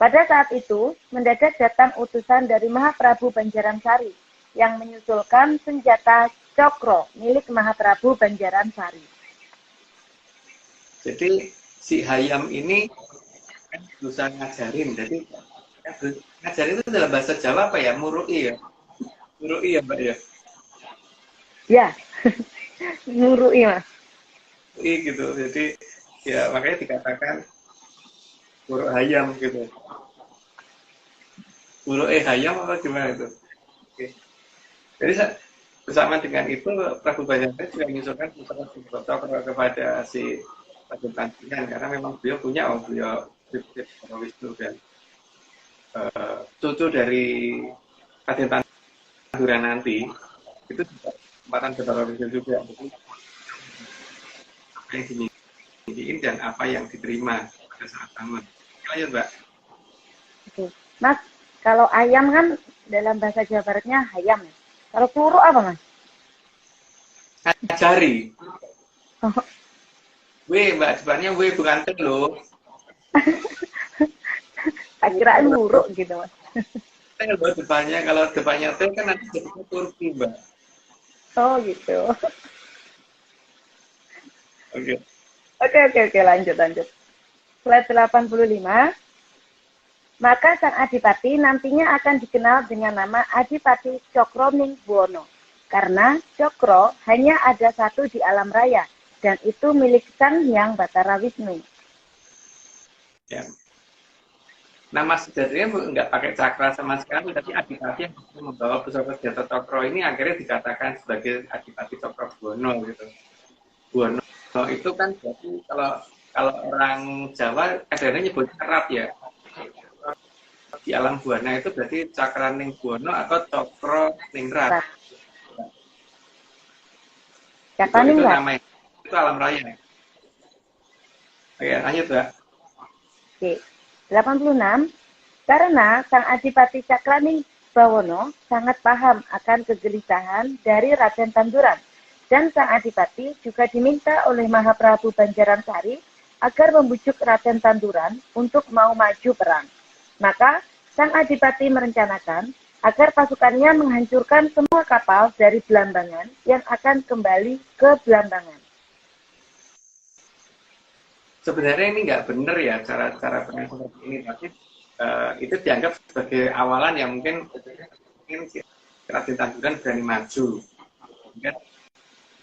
Pada saat itu, mendadak datang utusan dari Mahaprabu Banjaran Sari yang menyusulkan senjata cokro milik Mahaprabu Banjaran Sari. Jadi si hayam ini kan berusaha ngajarin. Jadi ngajarin itu dalam bahasa Jawa apa ya? Murui ya? Murui ya Mbak ya? Ya, ngurui Mas. Murui gitu. Jadi ya makanya dikatakan buruk hayam gitu. Buruk hayam apa gimana itu? Oke. Jadi bersama dengan itu Prabu Banjaran juga menyusulkan cokro kepada si Raden Tanduran karena memang beliau punya beliau Wisnu dan cucu dari Raden Tanduran nanti itu juga kesempatan Bathara Wisnu juga. Jadi apa yang dimilikin dan apa yang diterima pada saat bangun. Lanjut Mbak. Oke. Mas, kalau ayam kan dalam bahasa Jawa Baratnya hayam. Kalau peluru apa Mas? Ngajari. Oh. Mbak, depannya bukan T loh. Kira peluru gitu Mas. T loh depannya, kalau depannya T kan nanti jadinya Turki Mbak. Oh gitu. Oke. Oke, lanjut. Slide 85. Maka sang adipati nantinya akan dikenal dengan nama Adipati Cokroningbuwana. Karena Cokro hanya ada satu di alam raya, dan itu milik Sang Hyang Bathara Wisnu. Ya. Nama sejatinya nggak pakai cakra sama sekali, tapi adipati yang membawa pusaka senjata cokro ini akhirnya dikatakan sebagai Adipati Cokrobuwana gitu. Buwana itu kan berarti kalau orang Jawa kadang-kadang nyebut erat ya. Di alam buana itu berarti Cakraningbuwana atau Cokro Ningrat. Itu namanya. Itu alam raya. Oke, lanjut Mbak. Oke. 86. Karena Sang Adipati Cakraningbuwana sangat paham akan kegelisahan dari Raden Tanduran Dan Sang Adipati juga diminta oleh Mahaprabu Banjaransari agar membujuk Raden Tanduran untuk mau maju perang. Maka Sang Adipati merencanakan agar pasukannya menghancurkan semua kapal dari Belambangan yang akan kembali ke Belambangan. Sebenarnya ini nggak benar ya cara pengakuan seperti ini, tapi itu dianggap sebagai awalan yang mungkin si Raden Tanduran berani maju. Sehingga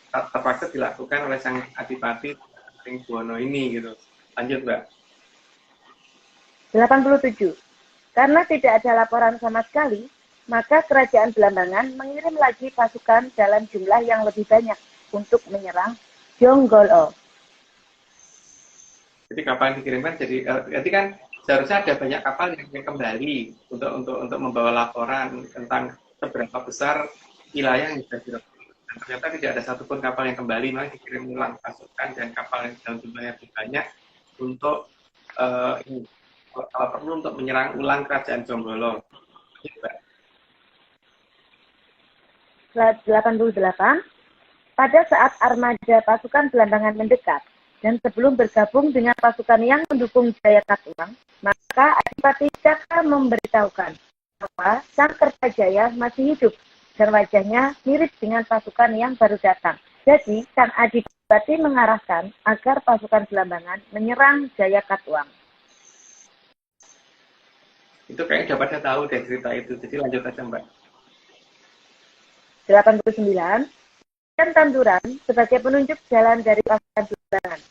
terpaksa dilakukan oleh Sang Adipati Trenggono ini gitu. Lanjut, Mbak. 87. Karena tidak ada laporan sama sekali, maka kerajaan Belambangan mengirim lagi pasukan dalam jumlah yang lebih banyak untuk menyerang Jonggolo. Jadi kapal yang dikirimkan jadi kan seharusnya ada banyak kapal yang kembali untuk membawa laporan tentang seberapa besar wilayah yang sudah direbut. Dan ternyata tidak ada satupun kapal yang kembali, malah dikirim ulang pasukan dan kapal yang dalam jumlahnya lebih banyak untuk kalau perlu untuk menyerang ulang kerajaan Jonggolo. 88. Pada saat armada pasukan Belambangan mendekat, dan sebelum bergabung dengan pasukan yang mendukung Jayakatwang, maka Adipati Caka memberitahukan bahwa Sang Kertajaya masih hidup dan wajahnya mirip dengan pasukan yang baru datang. Jadi, Sang Adipati mengarahkan agar pasukan Belambangan menyerang Jayakatwang. Itu kayaknya dapat saya tahu deh cerita itu. Jadi lanjut aja, Mbak. 89. Dan Tanduran sebagai penunjuk jalan dari pasukan Belambangan.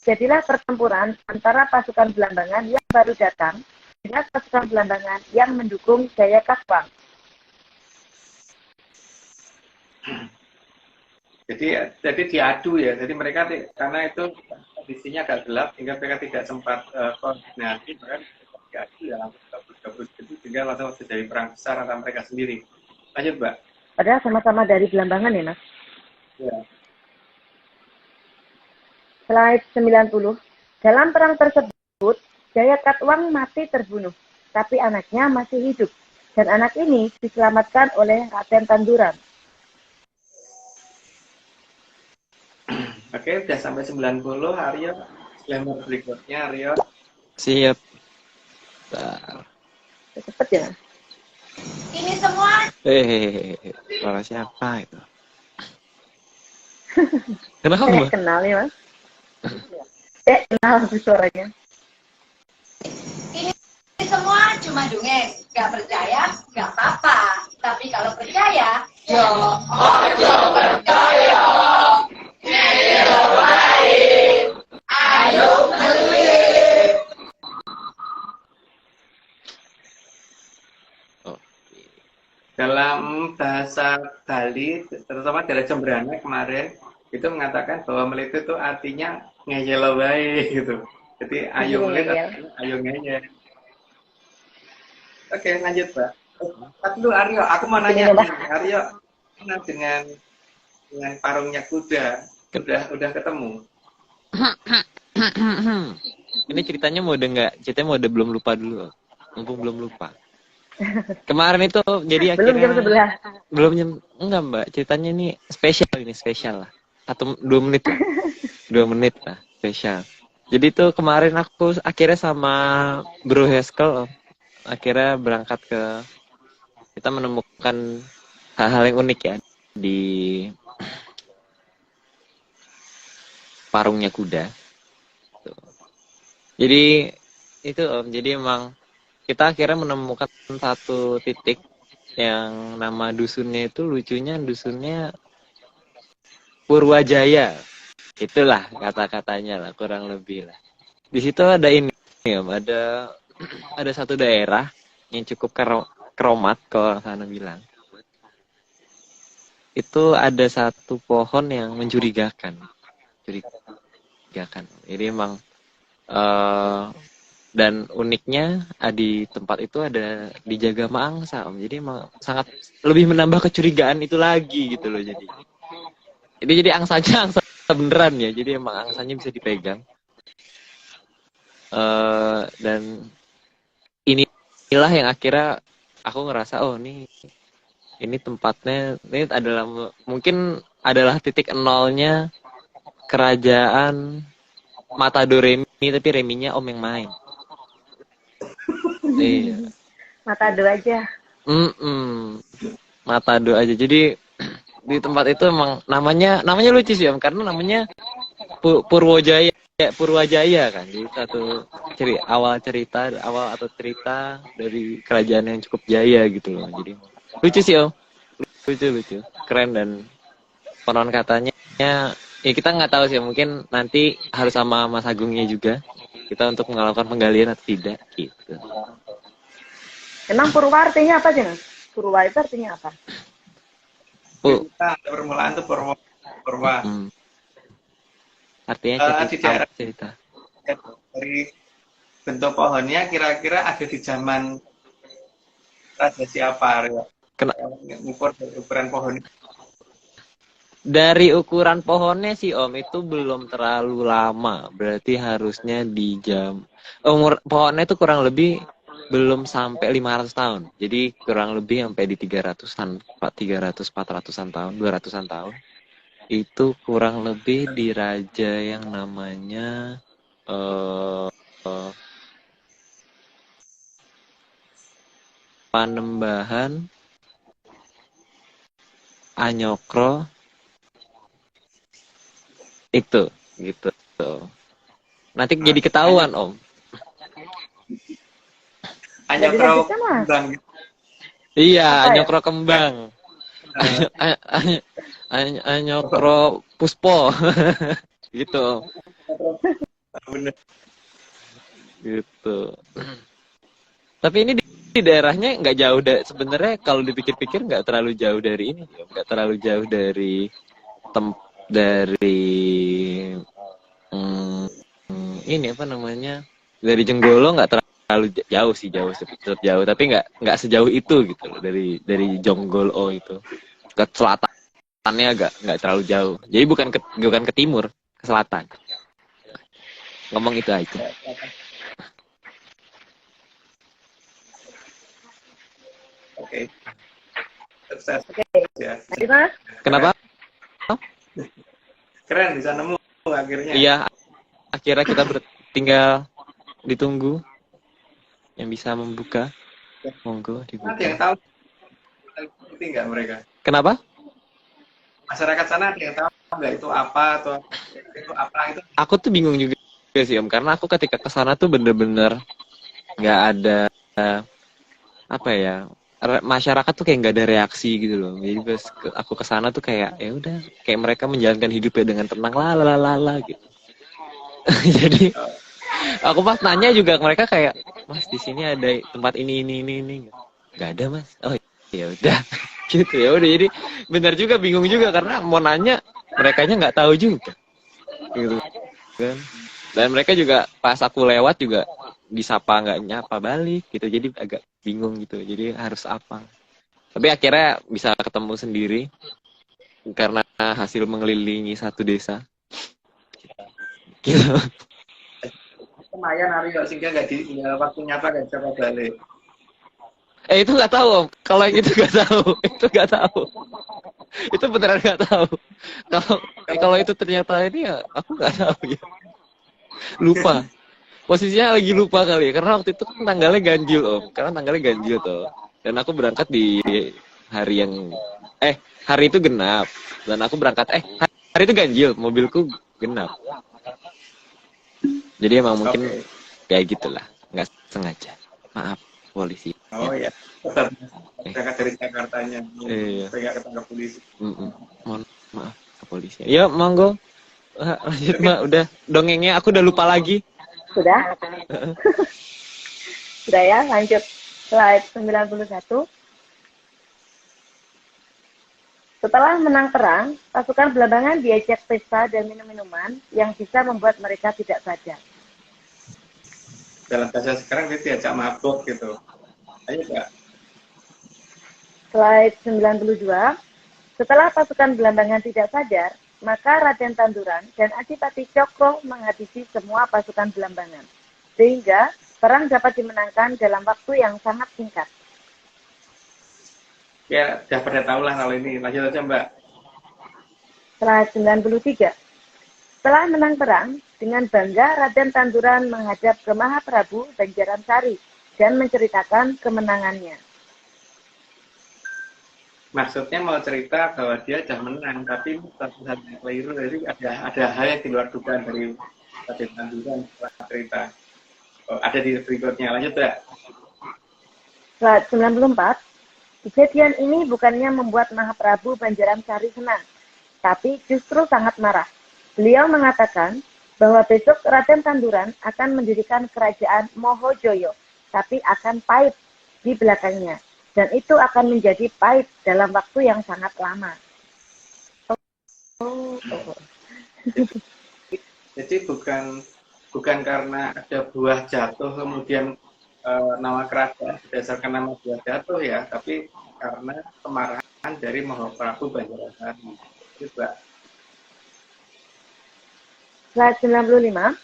Jadilah pertempuran antara pasukan Belambangan yang baru datang dengan pasukan Belambangan yang mendukung Jayakatwang. Jadi diadu ya. Jadi mereka karena itu kondisinya agak gelap sehingga mereka tidak sempat koordinasi, bahkan diadu ya langsung gabut gitu sehingga langsung terjadi perang besar antara mereka sendiri. Lanjut, Mbak. Padahal sama-sama dari Belambangan ya, Mas? Ya. Slide 90. Dalam perang tersebut, Jayakatwang mati terbunuh, tapi anaknya masih hidup. Dan anak ini diselamatkan oleh Raden Tanduran. Oke, udah sampai 90, Aryo. Lembar berikutnya, Aryo. Siap. Cepet ya, Mas? Ini semua Suara siapa itu? Kenapa, Saya Mbak? kenal nih, Mas. Kenal suaranya. ini semua cuma dongeng. Gak percaya, gak apa-apa. Tapi kalau percaya, yo, ojo percaya. Ayo baik, ayo beli. Dalam bahasa Bali, terutama dari Jembrana kemarin, itu mengatakan bahwa melit itu artinya ngeyel wae gitu. Jadi ayo melit artinya ayo ngeyel. Oke, lanjut, Mbak. Tapi dulu Aryo, aku mau nanya nih, Aryo, dengan parungnya kuda, udah ketemu? Ini ceritanya mode belum lupa dulu. Mumpung belum lupa. Kemarin itu jadi Belum jam akhirnya 11. belum jam enggak, Mbak. Ceritanya ini spesial lah. 2 menit lah. 2 menit lah spesial. Jadi tuh kemarin aku akhirnya sama Bro Heskel akhirnya berangkat kita menemukan hal-hal yang unik ya di parungnya kuda. Jadi itu jadi emang kita akhirnya menemukan satu titik yang nama dusunnya itu lucunya, dusunnya Purwajaya. Itulah kata-katanya lah, kurang lebih lah. Di situ ada ini, ada satu daerah yang cukup keromat kalau orang sana bilang. Itu ada satu pohon yang mencurigakan. Jadi emang dan uniknya di tempat itu ada dijaga mangsa, Om. Jadi emang sangat lebih menambah kecurigaan itu lagi gitu loh jadi angsanya angsa beneran ya. Jadi emang angsanya bisa dipegang. Dan inilah yang akhirnya aku ngerasa ini tempatnya ini adalah mungkin adalah titik nolnya kerajaan Matado Remi, tapi Reminya Om yang main. Iya. Matado aja. Matado aja. Jadi di tempat itu emang namanya lucu sih Om, karena namanya Purwojaya. Purwajaya kan, jadi satu awal atau cerita dari kerajaan yang cukup jaya gitu loh. Jadi lucu sih Om, lucu, keren. Dan konon katanya ya kita nggak tahu sih, mungkin nanti harus sama Mas Agungnya juga kita untuk melakukan penggalian atau tidak gitu. Emang Purwa artinya apa sih, Mas? Purwa itu artinya apa? Permulaan tuh Purwa. Artinya di daerah cerita. Dari bentuk pohonnya kira-kira ada di zaman raja siapa ya? Ukuran pohon. Dari ukuran pohonnya sih Om itu belum terlalu lama, berarti harusnya di umur pohonnya itu kurang lebih belum sampai 500 tahun. Jadi kurang lebih sampai di 300-an, 400-an tahun, 200-an tahun. Itu kurang lebih di raja yang namanya Panembahan Anyokro itu gitu. Nanti jadi ketahuan Om. Anyokro kembang. Iya, Anyokro kembang. Anyokro Puspo. Gitu. Bener. Gitu. Tapi ini di daerahnya nggak jauh sebenarnya kalau dipikir-pikir nggak terlalu jauh dari ini, nggak terlalu jauh dari ini apa namanya, dari Jenggolo nggak terlalu jauh sih, tetap jauh, tapi nggak sejauh itu gitu loh, dari Jonggolo itu ke selatannya nggak terlalu jauh, jadi bukan ke timur, ke selatan. Ngomong itu aja. Oke. Sukses. Ya. Mas? Kenapa? Keren bisa nemu akhirnya. Iya, akhirnya kita tinggal ditunggu yang bisa membuka. Monggo dibuka. Ada yang tahu ngerti nggak mereka? Kenapa? Masyarakat sana ada yang tahu nggak itu apa atau itu apa itu? Aku tuh bingung juga sih Om, karena aku ketika kesana tuh bener-bener nggak ada apa ya, masyarakat tuh kayak nggak ada reaksi gitu loh. Jadi pas aku kesana tuh kayak ya udah, kayak mereka menjalankan hidupnya dengan tenang lah gitu. Jadi aku pas nanya juga mereka kayak, Mas di sini ada tempat ini. Nggak ada Mas. Oh ya udah gitu ya udah. Jadi benar juga, bingung juga karena mau nanya merekanya nggak tahu juga gitu kan. Dan mereka juga pas aku lewat juga disapa nggak nyapa balik gitu, jadi agak bingung gitu, jadi harus apa. Tapi akhirnya bisa ketemu sendiri karena hasil mengelilingi satu desa gitu. Lumayan Aryo sehingga nggak di waktu nyapa nggak siapa balik. Itu nggak tahu Om. Kalau yang itu nggak tahu, itu nggak tahu. Itu beneran nggak tahu. Kalau itu ternyata ini ya aku nggak tahu ya. Lupa. Posisinya lagi lupa kali ya, karena waktu itu kan tanggalnya ganjil Om. Karena tanggalnya ganjil tuh. Dan aku berangkat di hari yang hari itu genap. Dan aku berangkat hari itu ganjil, mobilku genap. Jadi emang mungkin kayak gitulah, nggak sengaja. Maaf polisi. Oh ya. Berangkat dari Jakartanya. Iya. Nggak ketangkap polisi. Mohon maaf ke polisi. Ya monggo. Lanjut Mbak, udah dongengnya aku udah lupa lagi. Sudah? Sudah ya, lanjut. Slide 91. Setelah menang perang, pasukan Belambangan diajak pesta dan minum-minuman yang bisa membuat mereka tidak sadar. Dalam bahasa sekarang dia diajak mabuk gitu. Ayo Mbak. Slide 92. Setelah pasukan Belambangan tidak sadar, maka Raden Tanduran dan Adipati Cokro menghabisi semua pasukan Belambangan, sehingga perang dapat dimenangkan dalam waktu yang sangat singkat. Ya, sudah pada tahu lah kalau ini. Lanjut aja Mbak. Slide 93. Setelah menang perang, dengan bangga Raden Tanduran menghadap ke Mahaprabu Banjaran Sari dan menceritakan kemenangannya. Maksudnya mau cerita bahwa dia sudah menang, tapi satu hal yang keliru, jadi ada hal yang di luar dugaan dari Raden Tanduran setelah cerita. Ada di berikutnya, lanjut ya. Slide 94. Kejadian ini bukannya membuat Mahaprabu Banjaran Sari senang, tapi justru sangat marah. Beliau mengatakan bahwa besok Raden Tanduran akan mendirikan kerajaan Mohojoyo, tapi akan pahit di belakangnya. Dan itu akan menjadi pahit dalam waktu yang sangat lama. Jadi bukan karena ada buah jatuh kemudian nama kerajaan berdasarkan nama buah jatuh ya, tapi karena kemarahan dari Mahaprabu Banjaran Sari. Gitu, Pak. Slide 95.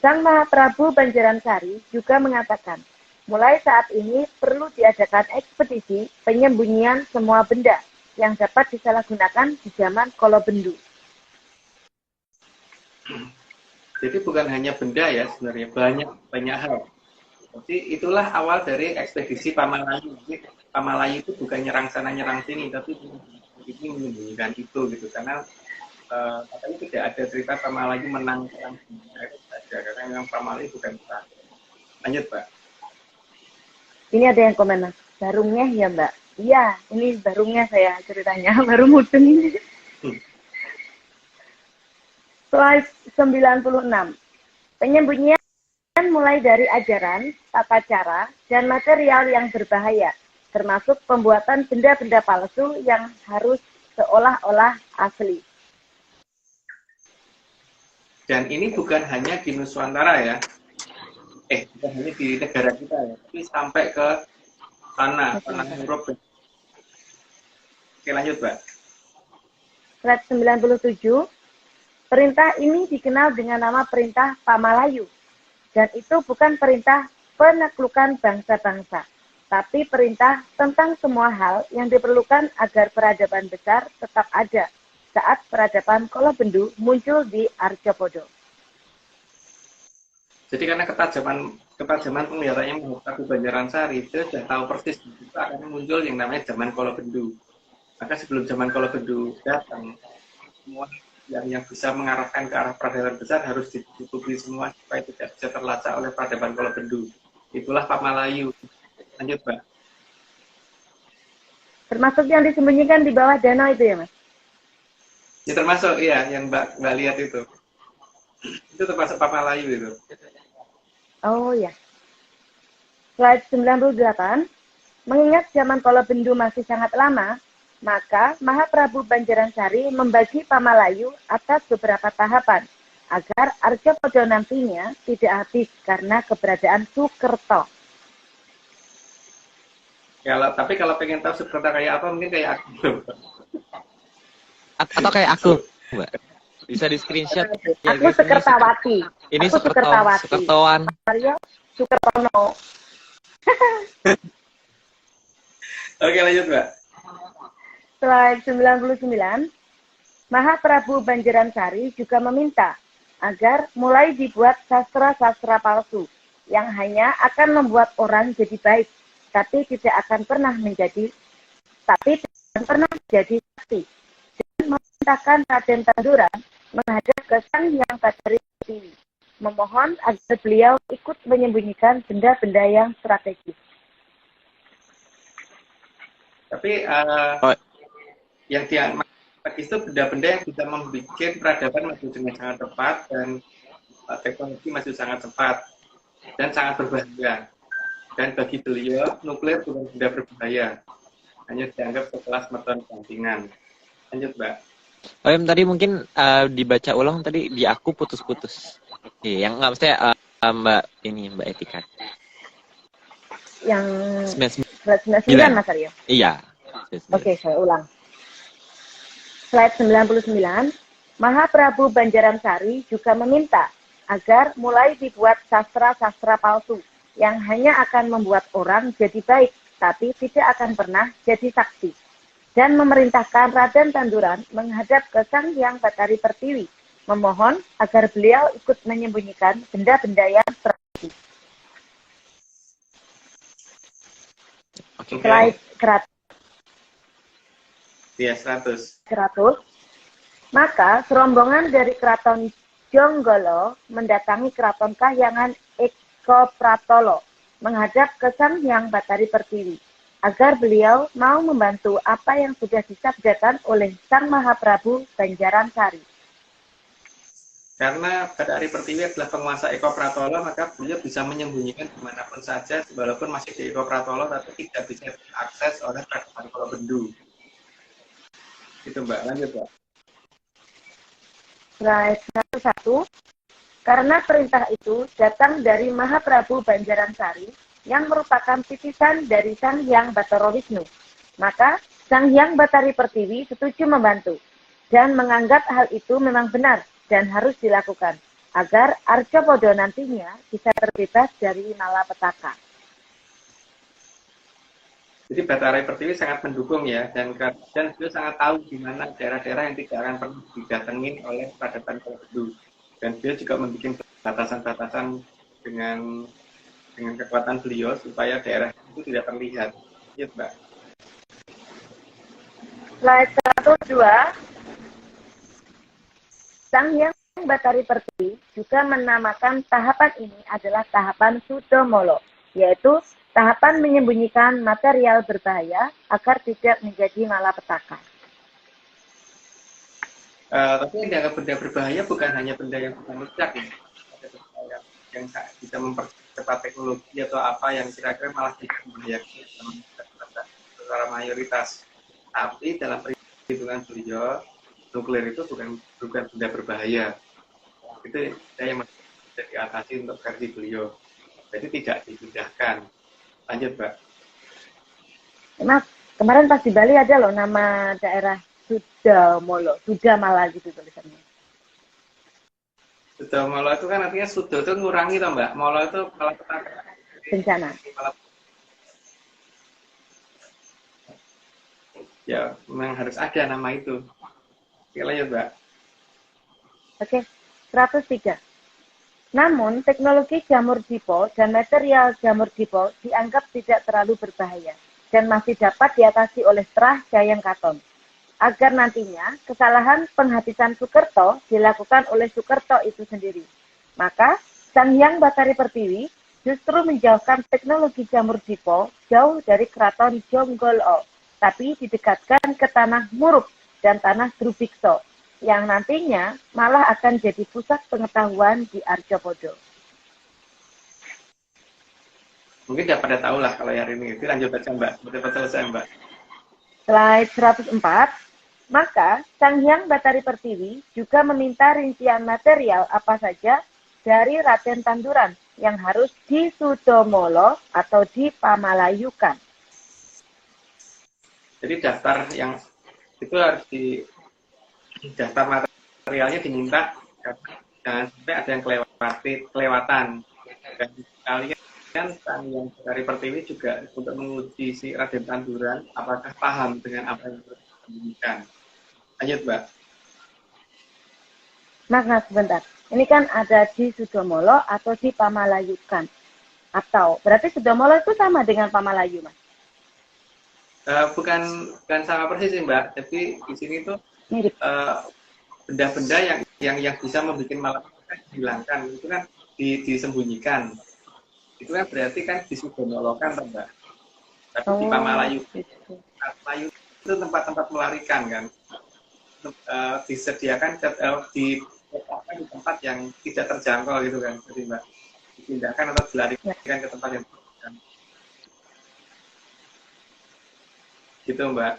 Sang Mahaprabu Banjaran Sari juga mengatakan, mulai saat ini perlu diadakan ekspedisi penyembunyian semua benda yang dapat disalahgunakan di zaman Kolobendu. Jadi bukan hanya benda ya, sebenarnya banyak hal. Jadi itulah awal dari ekspedisi Pamalayu. Jadi Pamalayu itu bukan nyerang sana nyerang sini, tapi ini menyembunyikan itu gitu. Karena katanya tidak ada cerita Pamalayu menang perang itu saja, karena memang Pamalayu bukan perang. Lanjut, Pak. Ini ada yang komen, Mas. Barungnya ya, Mbak? Iya, ini barungnya saya ceritanya. Baru mudeng. Slide 96. Penyembunyian mulai dari ajaran, tata cara, dan material yang berbahaya, termasuk pembuatan benda-benda palsu yang harus seolah-olah asli. Dan ini bukan hanya di Nusantara ya, bukan hanya di negara kita ya, tapi sampai ke tanah Eropa. Oke, lanjut, Pak. Slide 97. Perintah ini dikenal dengan nama perintah Pamalayu. Dan itu bukan perintah penaklukan bangsa-bangsa, tapi perintah tentang semua hal yang diperlukan agar peradaban besar tetap ada saat peradaban Kolobendu muncul di Arjopodo. Jadi karena ketajaman penglihatannya Mahaprabu Banjaran Sari, dia sudah tahu persis itu akan muncul yang namanya zaman Kolobendu. Maka sebelum zaman Kolobendu datang, semua yang bisa mengarahkan ke arah peradaban besar harus ditutupi semua supaya tidak bisa terlacak oleh peradaban Kolobendu. Itulah Pamalayu. Lanjut, Pak. Termasuk yang disembunyikan di bawah danau itu ya, Mas? Ya termasuk, iya, yang Mbak lihat itu. Itu termasuk Pamalayu itu. Oh ya. Slide 98. Mengingat zaman Kolobendu masih sangat lama, maka Mahaprabu Banjaran Sari membagi Pamalayu atas beberapa tahapan agar Arjopodo nantinya tidak habis karena keberadaan Sukerto. Tapi kalau pengen tahu Sukerto kayak apa, mungkin kayak aku. Atau kayak aku, Mbak. Bisa di screenshot. Ya, Aku guys, Sekertawati. Ini Aku Sekertawati. Sukertoan. Mario Sukertono. Oke, lanjut, Mbak. Slide 99. Mahaprabu Banjaran Sari juga meminta agar mulai dibuat sastra-sastra palsu yang hanya akan membuat orang jadi baik, tapi tidak akan pernah menjadi saksi. Dan memintakan Raden Tanduran menghadap ke Sang Hyang Badari Pertiwi, memohon agar beliau ikut menyembunyikan benda-benda yang strategis. Tapi yang diangkat itu benda-benda yang bisa membuat peradaban maju dengan sangat cepat dan teknologi maju sangat cepat dan sangat berbahaya. Dan bagi beliau, nuklir bukan benda berbahaya, hanya dianggap sekelas meteran bantingan. Lanjut, Mbak. Oh, yang tadi mungkin dibaca ulang tadi di aku putus-putus. Iya, yang nggak maksudnya Mbak Etika. Yang 99. 99, Mas Aryo? Iya. Oke, saya ulang. Slide 99, Mahaprabu Banjaran Sari juga meminta agar mulai dibuat sastra-sastra palsu yang hanya akan membuat orang jadi baik, tapi tidak akan pernah jadi saksi. dan memerintahkan Raden Tanduran menghadap ke Sang Hyang Batari Pertiwi, memohon agar beliau ikut menyembunyikan benda-benda yang Oke. slide 100. Ya, 100. Maka serombongan dari keraton Jonggolo mendatangi keraton Kahyangan Eko Pratolo menghadap ke Sang Hyang Batari Pertiwi agar beliau mau membantu apa yang sudah disabdakan oleh Sang Mahaprabu Banjaran Sari. Karena Batari Pertiwi adalah penguasa Eko Pratolo, maka beliau bisa menyembunyikan dimanapun saja, walaupun masih di Eko Pratolo, tapi tidak bisa diakses oleh Prabu Kolobendu. Itu Mbak, lanjut Mbak. Slide 101. Karena perintah itu datang dari Mahaprabu Banjaran Sari yang merupakan titisan dari Sang Hyang Batara Wisnu, maka Sang Hyang Batari Pertiwi setuju membantu dan menganggap hal itu memang benar dan harus dilakukan agar Arjopodo nantinya bisa terbebas dari malapetaka. Jadi Batari Pertiwi sangat mendukung ya, dan beliau sangat tahu di mana daerah-daerah yang tidak akan pernah didatengin oleh Peradaban Kolobendu. Dan beliau juga membuat batasan-batasan dengan kekuatan beliau supaya daerah itu tidak terlihat. Ya, Mbak. Slide 102. Sang Hyang Batari Pertiwi juga menamakan tahapan ini adalah tahapan Sudomolo, yaitu tahapan menyembunyikan material berbahaya agar tidak menjadi malapetaka. Tapi yang dianggap benda berbahaya bukan hanya benda yang bisa meledak ya. Ada benda yang bisa mempercepat teknologi atau apa yang kira-kira malah tidak membahayakan secara mayoritas. Tapi dalam perhitungan beliau, nuklir itu bukan benda berbahaya. Itu yang masih bisa diatasi untuk versi beliau. Jadi tidak dipindahkan. Lanjut, Mbak. Mas, kemarin pas di Bali ada loh nama daerah Sudomolo, Sudamala gitu tulisannya. Sudomolo itu kan artinya sudo itu ngurangi toh, Mbak. Molo itu malapetaka. Bencana. Ya, memang harus ada nama itu. Oke, lanjut, Mbak. Oke, 103. Namun, teknologi jamur dipo dan material jamur dipo dianggap tidak terlalu berbahaya dan masih dapat diatasi oleh Trah Jayang Katon. Agar nantinya kesalahan penghabisan Sukerto dilakukan oleh Sukerto itu sendiri. Maka, Sang Hyang Batari Pertiwi justru menjauhkan teknologi jamur dipo jauh dari keraton Jonggolo, tapi didekatkan ke tanah Muruk dan tanah Drubikso, yang nantinya malah akan jadi pusat pengetahuan di Arjopodo. Mungkin sudah pada tahu lah kalau hari ini. Itu lanjut aja, Mbak. Betul selesai, Mbak. Slide 104. Maka, Sang Hyang Batari Pertiwi juga meminta rincian material apa saja dari Raden Tanduran yang harus disudomolo atau dipamalayukan. Jadi daftar yang itu harus di daftar materialnya diminta, jangan sampai ada yang kelewatan. Dan kalian Sang Hyang Batari Pertiwi juga untuk menguji si Raden Tanduran apakah paham dengan apa yang disembunyikan. Lanjut, Mbak. Mas, sebentar. Ini kan ada di Sudomolo atau di Pamalayukan. Atau berarti Sudomolo itu sama dengan Pamalayu, Mas? Bukan sama persis sih, Mbak. Tapi di sini tuh Mirip. Benda-benda yang bisa membuat malapetaka dihilangkan itu kan disembunyikan. Itu kan berarti kan disudomolokan, Mbak. Tapi di Pamalayu, Pamalayu itu tempat-tempat melarikan kan. Disediakan di tempat yang tidak terjangkau gitu kan, jadi Mbak, dipindahkan atau dilarikan ke tempat yang terjangkau. Gitu, Mbak.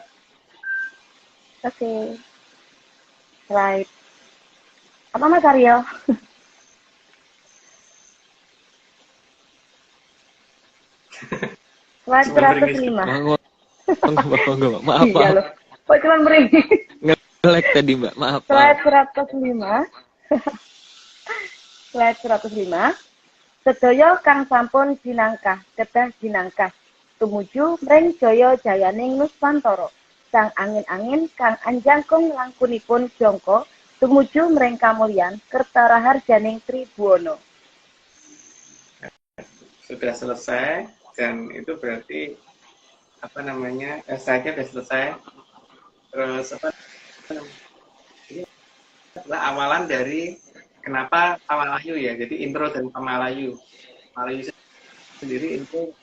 Oke. Right. Apa Mas Aryo? Slide 105. Maaf, Iya loh. Kok cuma merinding? Nge-lag tadi, Mbak. Maaf. Slide 105. Slide 105. Sedaya kang sampun jinangkah kedah jinangkah tumuju mring jaya jayaning Nuswantara sang angin-angin kang anjangkung langkunipun jongko tumuju mrengka mulyan kertaraharjaning Tribuana. Sudah selesai, dan itu berarti apa namanya, esainya sudah selesai. Terus apa, ini adalah awalan dari kenapa Pamalayu ya. Jadi intro dan Pamalayu. Pamalayu sendiri itu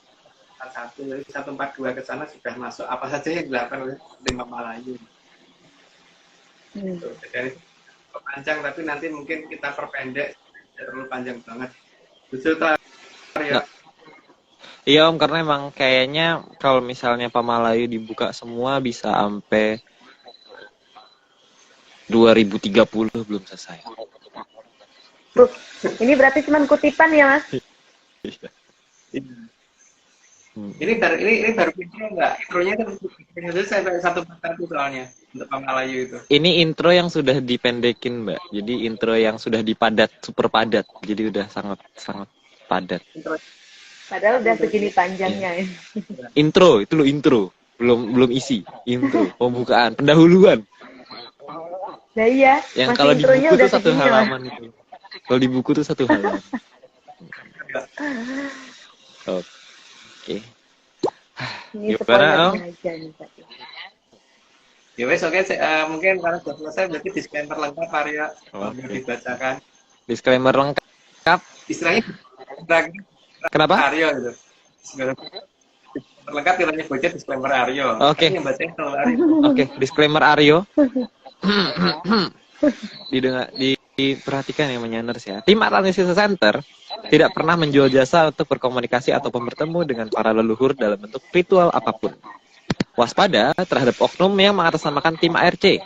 satu, jadi 142 ke sana sudah masuk apa saja yang dilakukan oleh Lima Malayu. Jadi panjang, tapi nanti mungkin kita perpendek, tidak terlalu panjang banget. Betul tuh ya. Iya Om, karena emang kayaknya kalau misalnya Pamalayu dibuka semua bisa sampai 2030 belum selesai. Ini berarti cuma kutipan ya, Mas? Ini baru intro enggak? Intronya itu sampai 1/1 soalnya untuk Pamalayu itu. Ini intro yang sudah dipendekin, Mbak. Jadi intro yang sudah dipadat, super padat. Jadi udah sangat padat. Padahal udah segini panjangnya ya. Intro, itu loh intro. Belum isi. Intro, pembukaan, pendahuluan. Nah iya, Yang masih kalau di intronya buku udah tuh satu segini, Mas. halaman itu. Kalau di buku tuh satu halaman. Oke. Ini Gimana, Om? spoilernya aja nih tadi. Ya wes, oke, mungkin karena sudah selesai berarti disclaimer lengkap Arya Oke. dibacakan. Disclaimer lengkap. Istilahnya Kenapa? Aryo gitu. Disclaimer lengkap kiranya bocah disclaimer Aryo. Oke. Ini yang bacain kalau Aryo. Oke, disclaimer Aryo. Diperhatikan ya menyaners ya. Tim Analisis Center tidak pernah menjual jasa untuk berkomunikasi ataupun bertemu dengan para leluhur dalam bentuk ritual apapun. Waspada terhadap oknum yang mengatasnamakan tim ARC.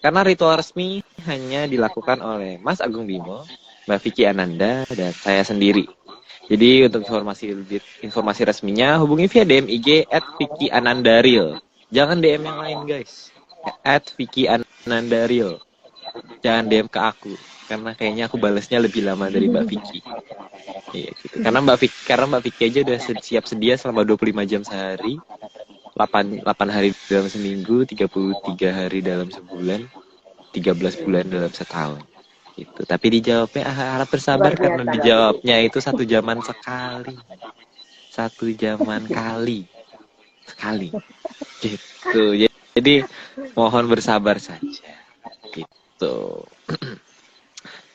Karena ritual resmi hanya dilakukan oleh Mas Agung Bimo, Mbak Vicky Ananda, dan saya sendiri. Jadi untuk informasi resminya hubungi via DM IG @VickyAnandaril. Jangan DM yang lain guys. @VickyAnandaril. Jangan DM ke aku karena kayaknya aku balasnya lebih lama dari Mbak Vicky. Iya gitu. Karena Mbak Vicky aja udah siap sedia selama 25 jam sehari. 8 hari dalam seminggu, 33 hari dalam sebulan, 13 bulan dalam setahun. Gitu. Tapi dijawabnya harap bersabar karena dijawabnya itu 1 jaman sekali. 1 jaman sekali. Gitu. Jadi mohon bersabar saja. Gitu.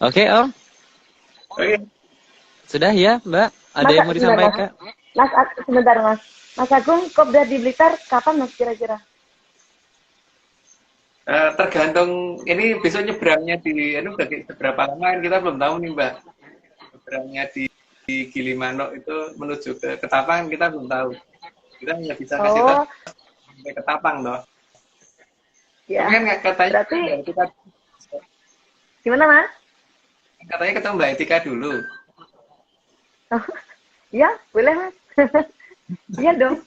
Oke, Om. Oke. Sudah ya, Mbak? Ada yang mau disampaikan? Mas, sebentar Mas. Mas Agung, Kopdar di Blitar kapan Mas kira-kira? Tergantung ini besok nyebrangnya di seberapa lama kan kita belum tahu nih Mbak. Nyebrangnya di Gilimanuk itu menuju ke Ketapang kita belum tahu. Kita hanya bisa kasih tahu sampai Ketapang toh. Ya. Kan katanya Berarti kita gimana Mas? katanya ketemu Mbak Etika dulu. Ya, boleh Mas. Iya dong.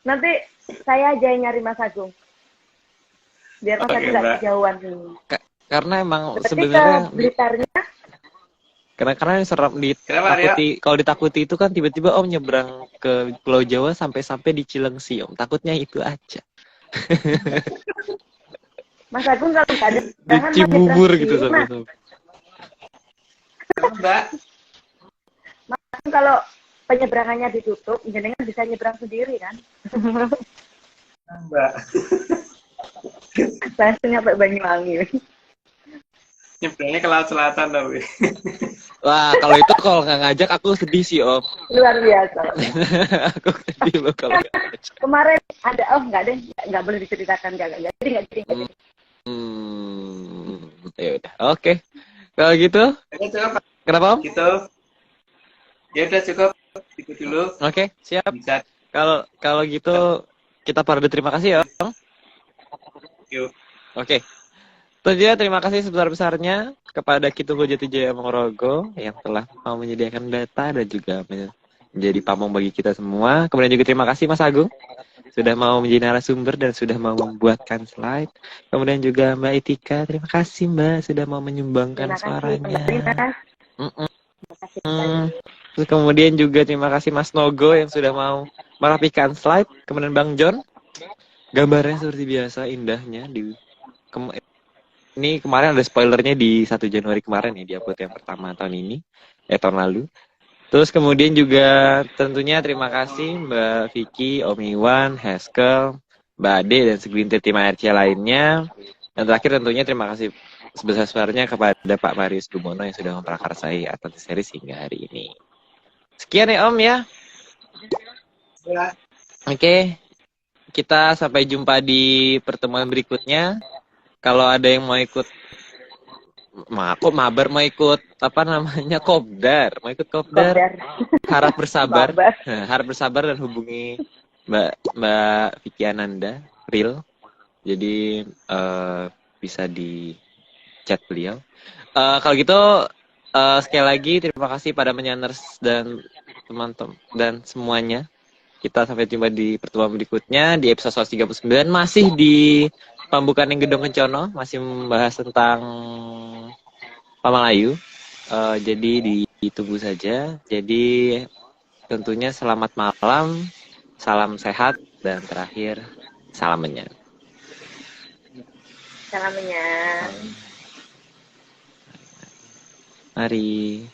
Nanti saya aja yang nyari Mas Agung. Biar Mas Agung nggak kejauhan. Karena emang Berarti sebenarnya ke Blitarnya karena serem kalau ditakuti itu kan tiba-tiba Om nyebrang ke Pulau Jawa sampai di Cilengsi Om. Takutnya itu aja. Mas Agung kalau nggak ada Di Cibubur gitu Mas. Mbak. Mas Agung kalau penyeberangannya ditutup, jenengan bisa nyebrang sendiri kan? Mbak. Langsung nyampe Banyuwangi. Nyebrangnya ke Laut Selatan tapi. Wah, kalau nggak ngajak aku sedih sih Om. Luar biasa. Aku sedih loh kalau nggak ngajak. Kemarin ada, nggak deh, nggak boleh diceritakan, nggak jadi. Ya udah, oke. Kalau gitu, Ya, cukup. kenapa Om? Gitu. Ya udah cukup. Itu dulu. Oke, siap. Bisa. Kalau gitu kita pada terima kasih ya Om. Yuk. Oke. Tentunya terima kasih sebesar-besarnya kepada Kitubu Jatijaya Mongorogo yang telah mau menyediakan data dan juga menjadi pamong bagi kita semua. Kemudian juga terima kasih Mas Agung sudah mau menjadi narasumber dan sudah mau membuatkan slide. Kemudian juga Mbak Etika, terima kasih Mbak sudah mau menyumbangkan suaranya. Terus kemudian juga terima kasih Mas Nogo yang sudah mau merapikan slide. Kemudian Bang John gambarnya seperti biasa indahnya ini kemarin ada spoilernya di 1 Januari kemarin ya, di upload yang pertama tahun ini, tahun lalu. Terus kemudian juga tentunya terima kasih Mbak Vicky, Om Iwan, Haskell, Mbak Ade, dan segelintir tim ARC lainnya. Dan terakhir tentunya terima kasih sebesar-besarnya kepada Pak Marius Gumono yang sudah memprakarsai Atlantis Series hingga hari ini. Sekian ya Om ya. Ya. Oke, kita sampai jumpa di pertemuan berikutnya. Kalau ada yang mau ikut mabar mau ikut apa namanya kopdar, harap bersabar. Harap bersabar dan hubungi Mbak Vicky Ananda real. Jadi bisa di chat beliau. Kalau gitu sekali lagi terima kasih pada menyaners dan teman-teman dan semuanya. Kita sampai jumpa di pertemuan berikutnya di episode 139, masih di Pambukan yang Gedong Kencono, masih membahas tentang Pamalayu. Jadi ditunggu saja. Jadi tentunya selamat malam, salam sehat, dan terakhir salam menyan. Salam menyan. Mari.